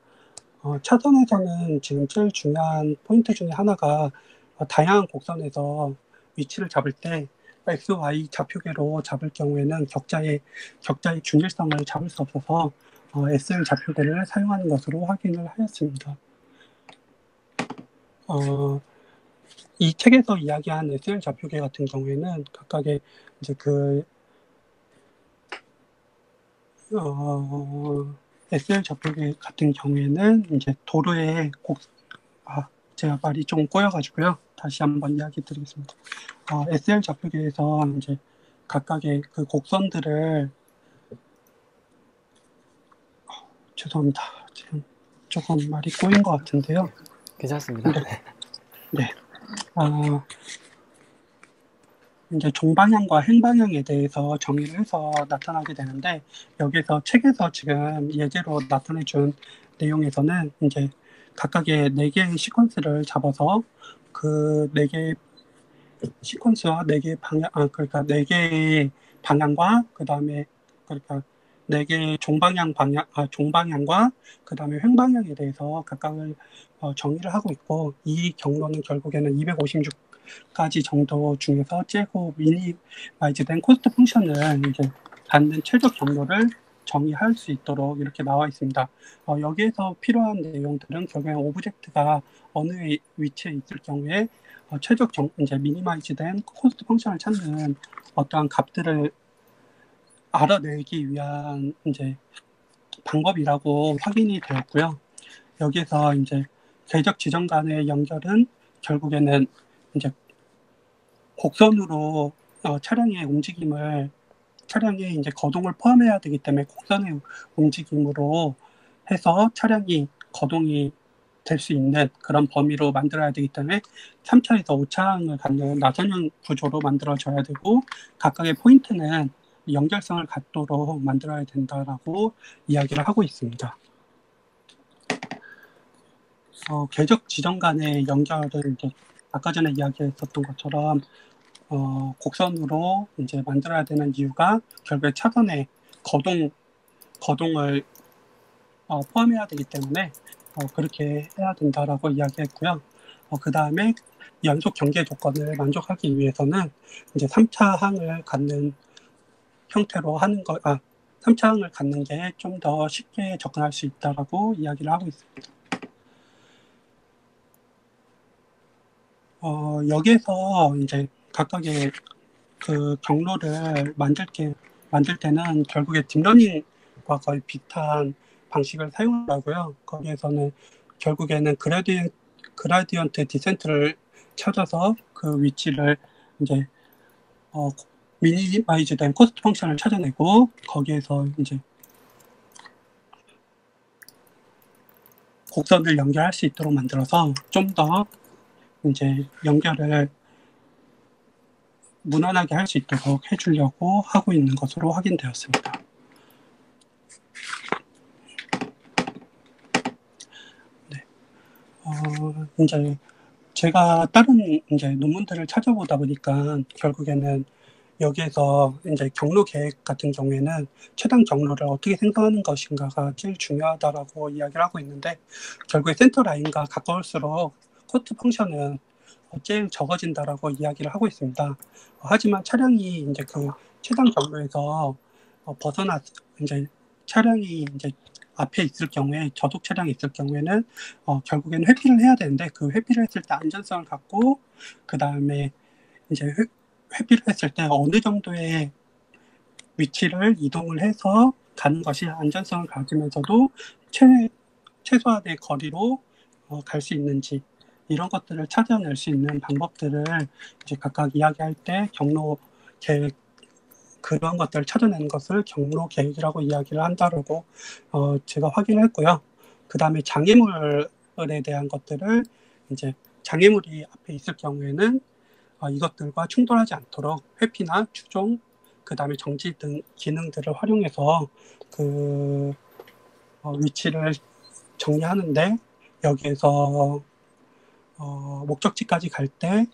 Speaker 5: 차선에서는 지금 제일 중요한 포인트 중에 하나가 다양한 곡선에서 위치를 잡을 때 X, Y 좌표계로 잡을 경우에는 격자의 균일성을 잡을 수 없어서 SL 좌표계를 사용하는 것으로 확인을 하였습니다. 이 책에서 이야기한 SL 좌표계 같은 경우에는 각각의 이제 SL 좌표계 같은 경우에는 이제 도로의 제가 말이 좀 꼬여가지고요. 다시 한번 이야기 드리겠습니다. SL 좌표계에서 이제 각각의 그 곡선들을 죄송합니다. 지금 조금 말이 꼬인 것 같은데요.
Speaker 1: 괜찮습니다.
Speaker 5: 네. 이제 종방향과 행방향에 대해서 정의를 해서 나타나게 되는데, 여기서 책에서 지금 예제로 나타내준 내용에서는 이제 각각의 4개의 시퀀스를 잡아서 그 4개의 시퀀스와 4개의 방향, 그러니까 4개의 방향과 그다음에 그러니까 4개의 종방향과 그다음에 횡방향에 대해서 각각을 정의를 하고 있고, 이 경로는 결국에는 256가지 정도 중에서 째고 미니마이즈된 코스트 펑션을 이제 갖는 최적 경로를 정의할 수 있도록 이렇게 나와 있습니다. 여기에서 필요한 내용들은 결국엔 오브젝트가 어느 위치에 있을 경우에 최적 이제 미니마이즈된 코스트 펑션을 찾는 어떠한 값들을 알아내기 위한 이제 방법이라고 확인이 되었고요. 여기에서 이제 궤적 지점 간의 연결은 결국에는 이제 곡선으로 차량의 이제 거동을 포함해야 되기 때문에 곡선의 움직임으로 해서 차량이 거동이 될 수 있는 그런 범위로 만들어야 되기 때문에 3차에서 5차항을 갖는 나선형 구조로 만들어져야 되고, 각각의 포인트는 연결성을 갖도록 만들어야 된다라고 이야기를 하고 있습니다. 궤적 지점 간의 연결을 이제 아까 전에 이야기했었던 것처럼 곡선으로 이제 만들어야 되는 이유가 결국에 차선의 거동을 포함해야 되기 때문에 그렇게 해야 된다라고 이야기했고요. 그 다음에 연속 경계 조건을 만족하기 위해서는 이제 3차 항을 갖는 형태로 하는 3차 항을 갖는 게 좀 더 쉽게 접근할 수 있다라고 이야기를 하고 있습니다. 여기에서 이제 각각의 그 경로를 만들 때는 결국에 딥러닝과 거의 비슷한 방식을 사용하고요. 거기에서는 결국에는 그라디언트 디센트를 찾아서 그 위치를 이제 미니마이즈된 코스트 펑션을 찾아내고, 거기에서 이제 곡선을 연결할 수 있도록 만들어서 좀 더 이제 연결을 무난하게 할 수 있도록 해주려고 하고 있는 것으로 확인되었습니다. 네. 이제 제가 다른 이제 논문들을 찾아보다 보니까 결국에는 여기에서 이제 경로 계획 같은 경우에는 최단 경로를 어떻게 생성하는 것인가가 제일 중요하다라고 이야기를 하고 있는데, 결국에 센터 라인과 가까울수록 코스트 펑션은 제일 적어진다라고 이야기를 하고 있습니다. 하지만 차량이 이제 그 최단 경로에서 이제 차량이 이제 앞에 있을 경우에, 저속 차량이 있을 경우에는 결국에는 회피를 해야 되는데, 그 회피를 했을 때 안전성을 갖고, 그 다음에 이제 회피를 했을 때 어느 정도의 위치를 이동을 해서 가는 것이 안전성을 가지면서도 최소한의 거리로 갈 수 있는지, 이런 것들을 찾아낼 수 있는 방법들을 이제 각각 이야기할 때 경로 계획, 그런 것들을 찾아내는 것을 경로 계획이라고 이야기를 한다라고 제가 확인을 했고요. 그 다음에 장애물에 대한 것들을 이제 장애물이 앞에 있을 경우에는 이것들과 충돌하지 않도록 회피나 추종, 그 다음에 정지 등 기능들을 활용해서 그 위치를 정리하는데, 여기에서 목적지까지 갈 때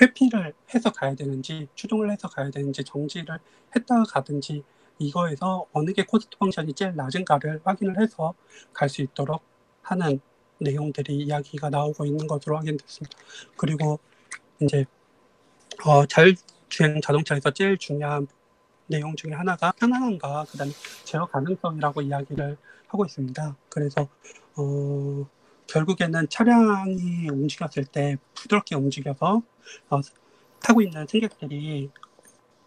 Speaker 5: 회피를 해서 가야 되는지, 추종을 해서 가야 되는지, 정지를 했다가 가든지, 이거에서 어느 게 코스트 펑션이 제일 낮은가를 확인을 해서 갈 수 있도록 하는 내용들이 이야기가 나오고 있는 것으로 확인됐습니다. 그리고 이제 자율주행 자동차에서 제일 중요한 내용 중에 하나가 편안함과 그다음에 제어 가능성이라고 이야기를 하고 있습니다. 그래서 결국에는 차량이 움직였을 때 부드럽게 움직여서 타고 있는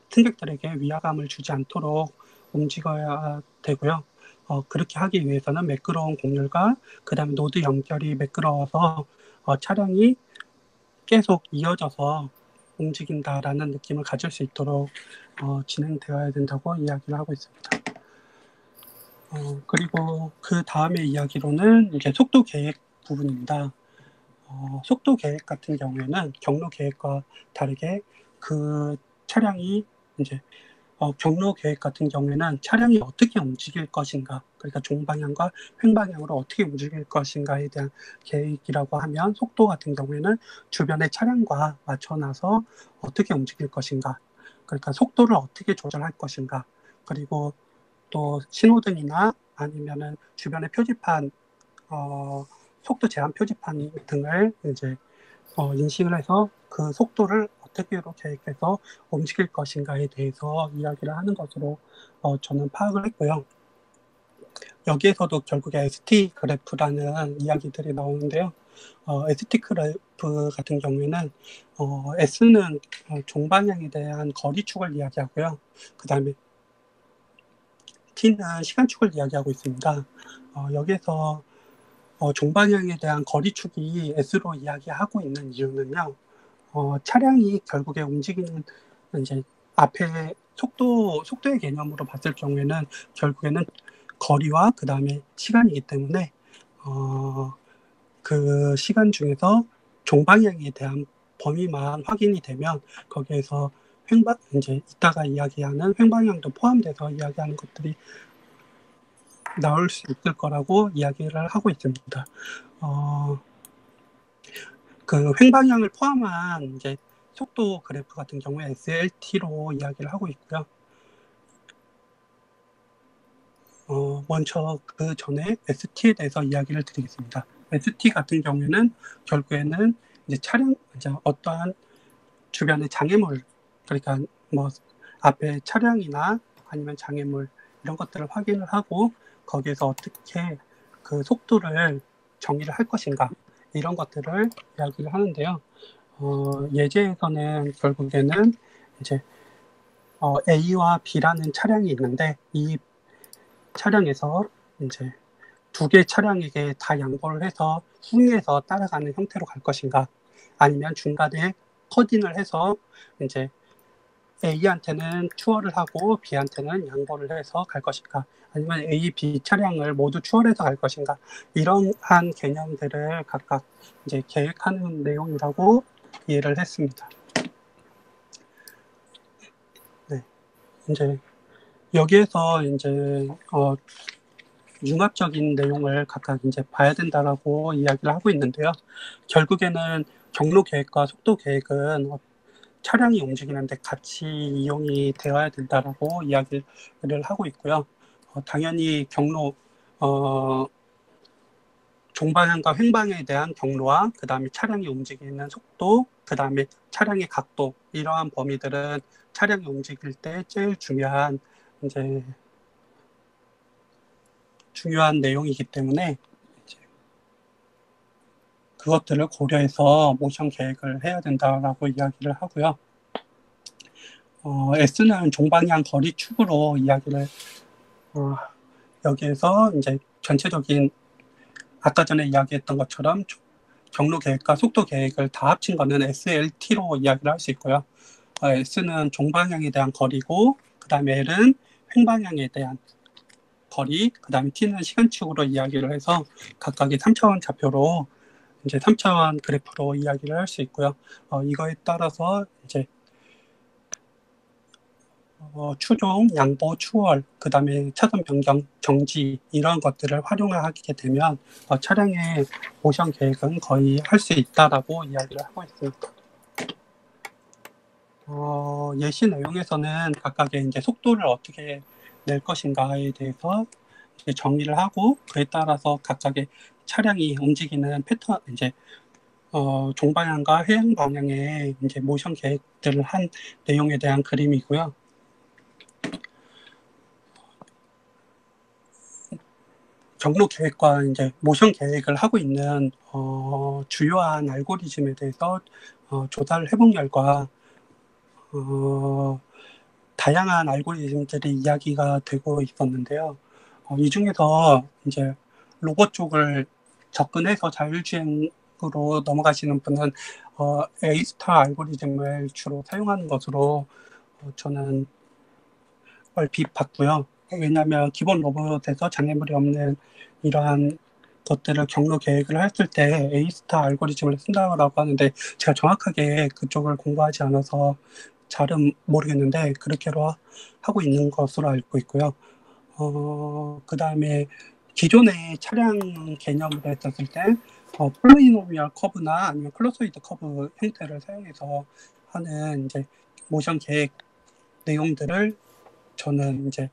Speaker 5: 승객들에게 위화감을 주지 않도록 움직여야 되고요. 그렇게 하기 위해서는 매끄러운 곡률과 그 다음에 노드 연결이 매끄러워서 차량이 계속 이어져서 움직인다라는 느낌을 가질 수 있도록 진행되어야 된다고 이야기를 하고 있습니다. 그리고 그 다음에 이야기로는 이제 속도 계획 부분입니다. 속도 계획 같은 경우에는 경로 계획과 다르게 그 차량이 이제 경로 계획 같은 경우에는 차량이 어떻게 움직일 것인가, 그러니까 종방향과 횡방향으로 어떻게 움직일 것인가에 대한 계획이라고 하면, 속도 같은 경우에는 주변의 차량과 맞춰놔서 어떻게 움직일 것인가, 그러니까 속도를 어떻게 조절할 것인가, 그리고 또 신호등이나 아니면은 주변의 표지판, 속도 제한 표지판 등을 이제 인식을 해서 그 속도를 어떻게 계획해서 움직일 것인가에 대해서 이야기를 하는 것으로 저는 파악을 했고요. 여기에서도 결국에 ST 그래프라는 이야기들이 나오는데요. ST 그래프 같은 경우에는 S는 종방향에 대한 거리축을 이야기하고요. 그 다음에 T는 시간축을 이야기하고 있습니다. 여기에서 종방향에 대한 거리축이 S로 이야기하고 있는 이유는요. 차량이 결국에 움직이는 이제 앞에 속도의 개념으로 봤을 경우에는 결국에는 거리와 그 다음에 시간이기 때문에 그 시간 중에서 종방향에 대한 범위만 확인이 되면 거기에서 이제 이따가 이야기하는 횡방향도 포함돼서 이야기하는 것들이 나올 수 있을 거라고 이야기를 하고 있습니다. 그 횡방향을 포함한 이제 속도 그래프 같은 경우에 SLT로 이야기를 하고 있고요. 먼저 그 전에 ST에 대해서 이야기를 드리겠습니다. ST 같은 경우에는 결국에는 이제 어떠한 주변의 장애물, 그러니까 뭐 앞에 차량이나 아니면 장애물 이런 것들을 확인을 하고 거기에서 어떻게 그 속도를 정의를 할 것인가 이런 것들을 이야기를 하는데요. 예제에서는 결국에는 이제 A와 B라는 차량이 있는데 이 차량에서 이제 두 개의 차량에게 다 양보를 해서 후위에서 따라가는 형태로 갈 것인가, 아니면 중간에 컷인을 해서 이제 A한테는 추월을 하고 B한테는 양보를 해서 갈 것인가, 아니면 A, B 차량을 모두 추월해서 갈 것인가, 이러한 개념들을 각각 이제 계획하는 내용이라고 이해를 했습니다. 네, 이제 여기에서 이제 융합적인 내용을 각각 이제 봐야 된다라고 이야기를 하고 있는데요. 결국에는 경로 계획과 속도 계획은 차량이 움직이는데 같이 이용이 되어야 된다라고 이야기를 하고 있고요. 당연히 경로, 종방향과 횡방향에 대한 경로와 그 다음에 차량이 움직이는 속도, 그 다음에 차량의 각도, 이러한 범위들은 차량이 움직일 때 제일 중요한 내용이기 때문에 그것들을 고려해서 모션 계획을 해야 된다라고 이야기를 하고요. S는 종방향 거리 축으로 이야기를 여기에서 이제 전체적인 아까 전에 이야기했던 것처럼 경로 계획과 속도 계획을 다 합친 거는 SLT로 이야기를 할 수 있고요. S는 종방향에 대한 거리고, 그 다음에 L은 횡방향에 대한 거리, 그 다음에 T는 시간축으로 이야기를 해서 각각의 3차원 좌표로 이제 3차원 그래프로 이야기를 할 수 있고요. 이거에 따라서 이제 추종, 양보, 추월, 그 다음에 차선 변경, 정지 이런 것들을 활용하게 되면 차량의 모션 계획은 거의 할 수 있다라고 이야기를 하고 있습니다. 예시 내용에서는 각각의 이제 속도를 어떻게 낼 것인가에 대해서 이제 정의를 하고, 그에 따라서 각각의 차량이 움직이는 패턴, 이제 종방향과 해양 방향의 이제 모션 계획들을 한 내용에 대한 그림이고요. 경로 계획과 이제 모션 계획을 하고 있는 주요한 알고리즘에 대해서 조사를 해본 결과 다양한 알고리즘들이 이야기가 되고 있었는데요. 이 중에서 이제 로봇 쪽을 접근해서 자율주행으로 넘어가시는 분은 A-스타 알고리즘을 주로 사용하는 것으로 저는 얼핏 봤고요. 왜냐하면 기본 로봇에서 장애물이 없는 이러한 것들을 경로 계획을 했을 때 A-스타 알고리즘을 쓴다고 하는데 제가 정확하게 그쪽을 공부하지 않아서 잘은 모르겠는데 그렇게로 하고 있는 것으로 알고 있고요. 그 다음에 기존의 차량 개념으로 했었을 때 폴리노미얼 커브나 아니면 클로소이드 커브 형태를 사용해서 하는 이제 모션 계획 내용들을 저는 이제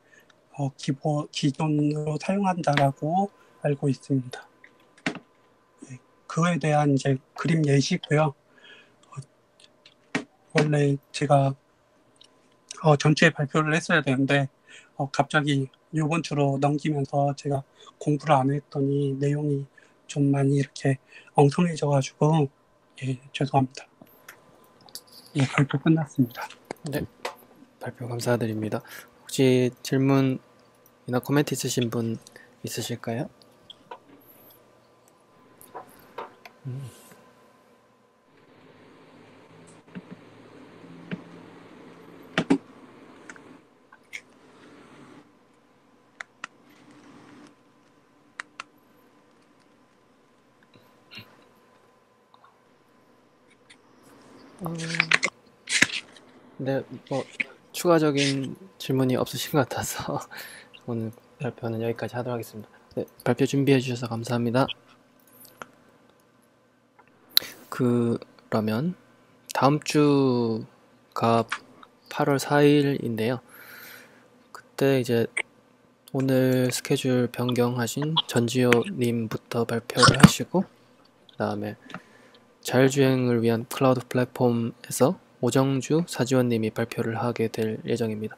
Speaker 5: 기존으로 사용한다라고 알고 있습니다. 예, 그에 대한 이제 그림 예시고요. 원래 제가 전주에 발표를 했어야 되는데 갑자기 이번 주로 넘기면서 제가 공부를 안 했더니 내용이 좀 많이 이렇게 엉성해져가지고 예, 죄송합니다. 예, 발표 끝났습니다.
Speaker 1: 네, 발표 감사드립니다. 혹시 질문이나 코멘트 있으신 분 있으실까요? 네, 뭐 추가적인 질문이 없으신 것 같아서 오늘 발표는 여기까지 하도록 하겠습니다. 네, 발표 준비해 주셔서 감사합니다. 그러면 다음 주가 8월 4일인데요. 그때 이제 오늘 스케줄 변경하신 전지효님부터 발표를 하시고, 그 다음에 자율주행을 위한 클라우드 플랫폼에서 오정주 사지원님이 발표를 하게 될 예정입니다.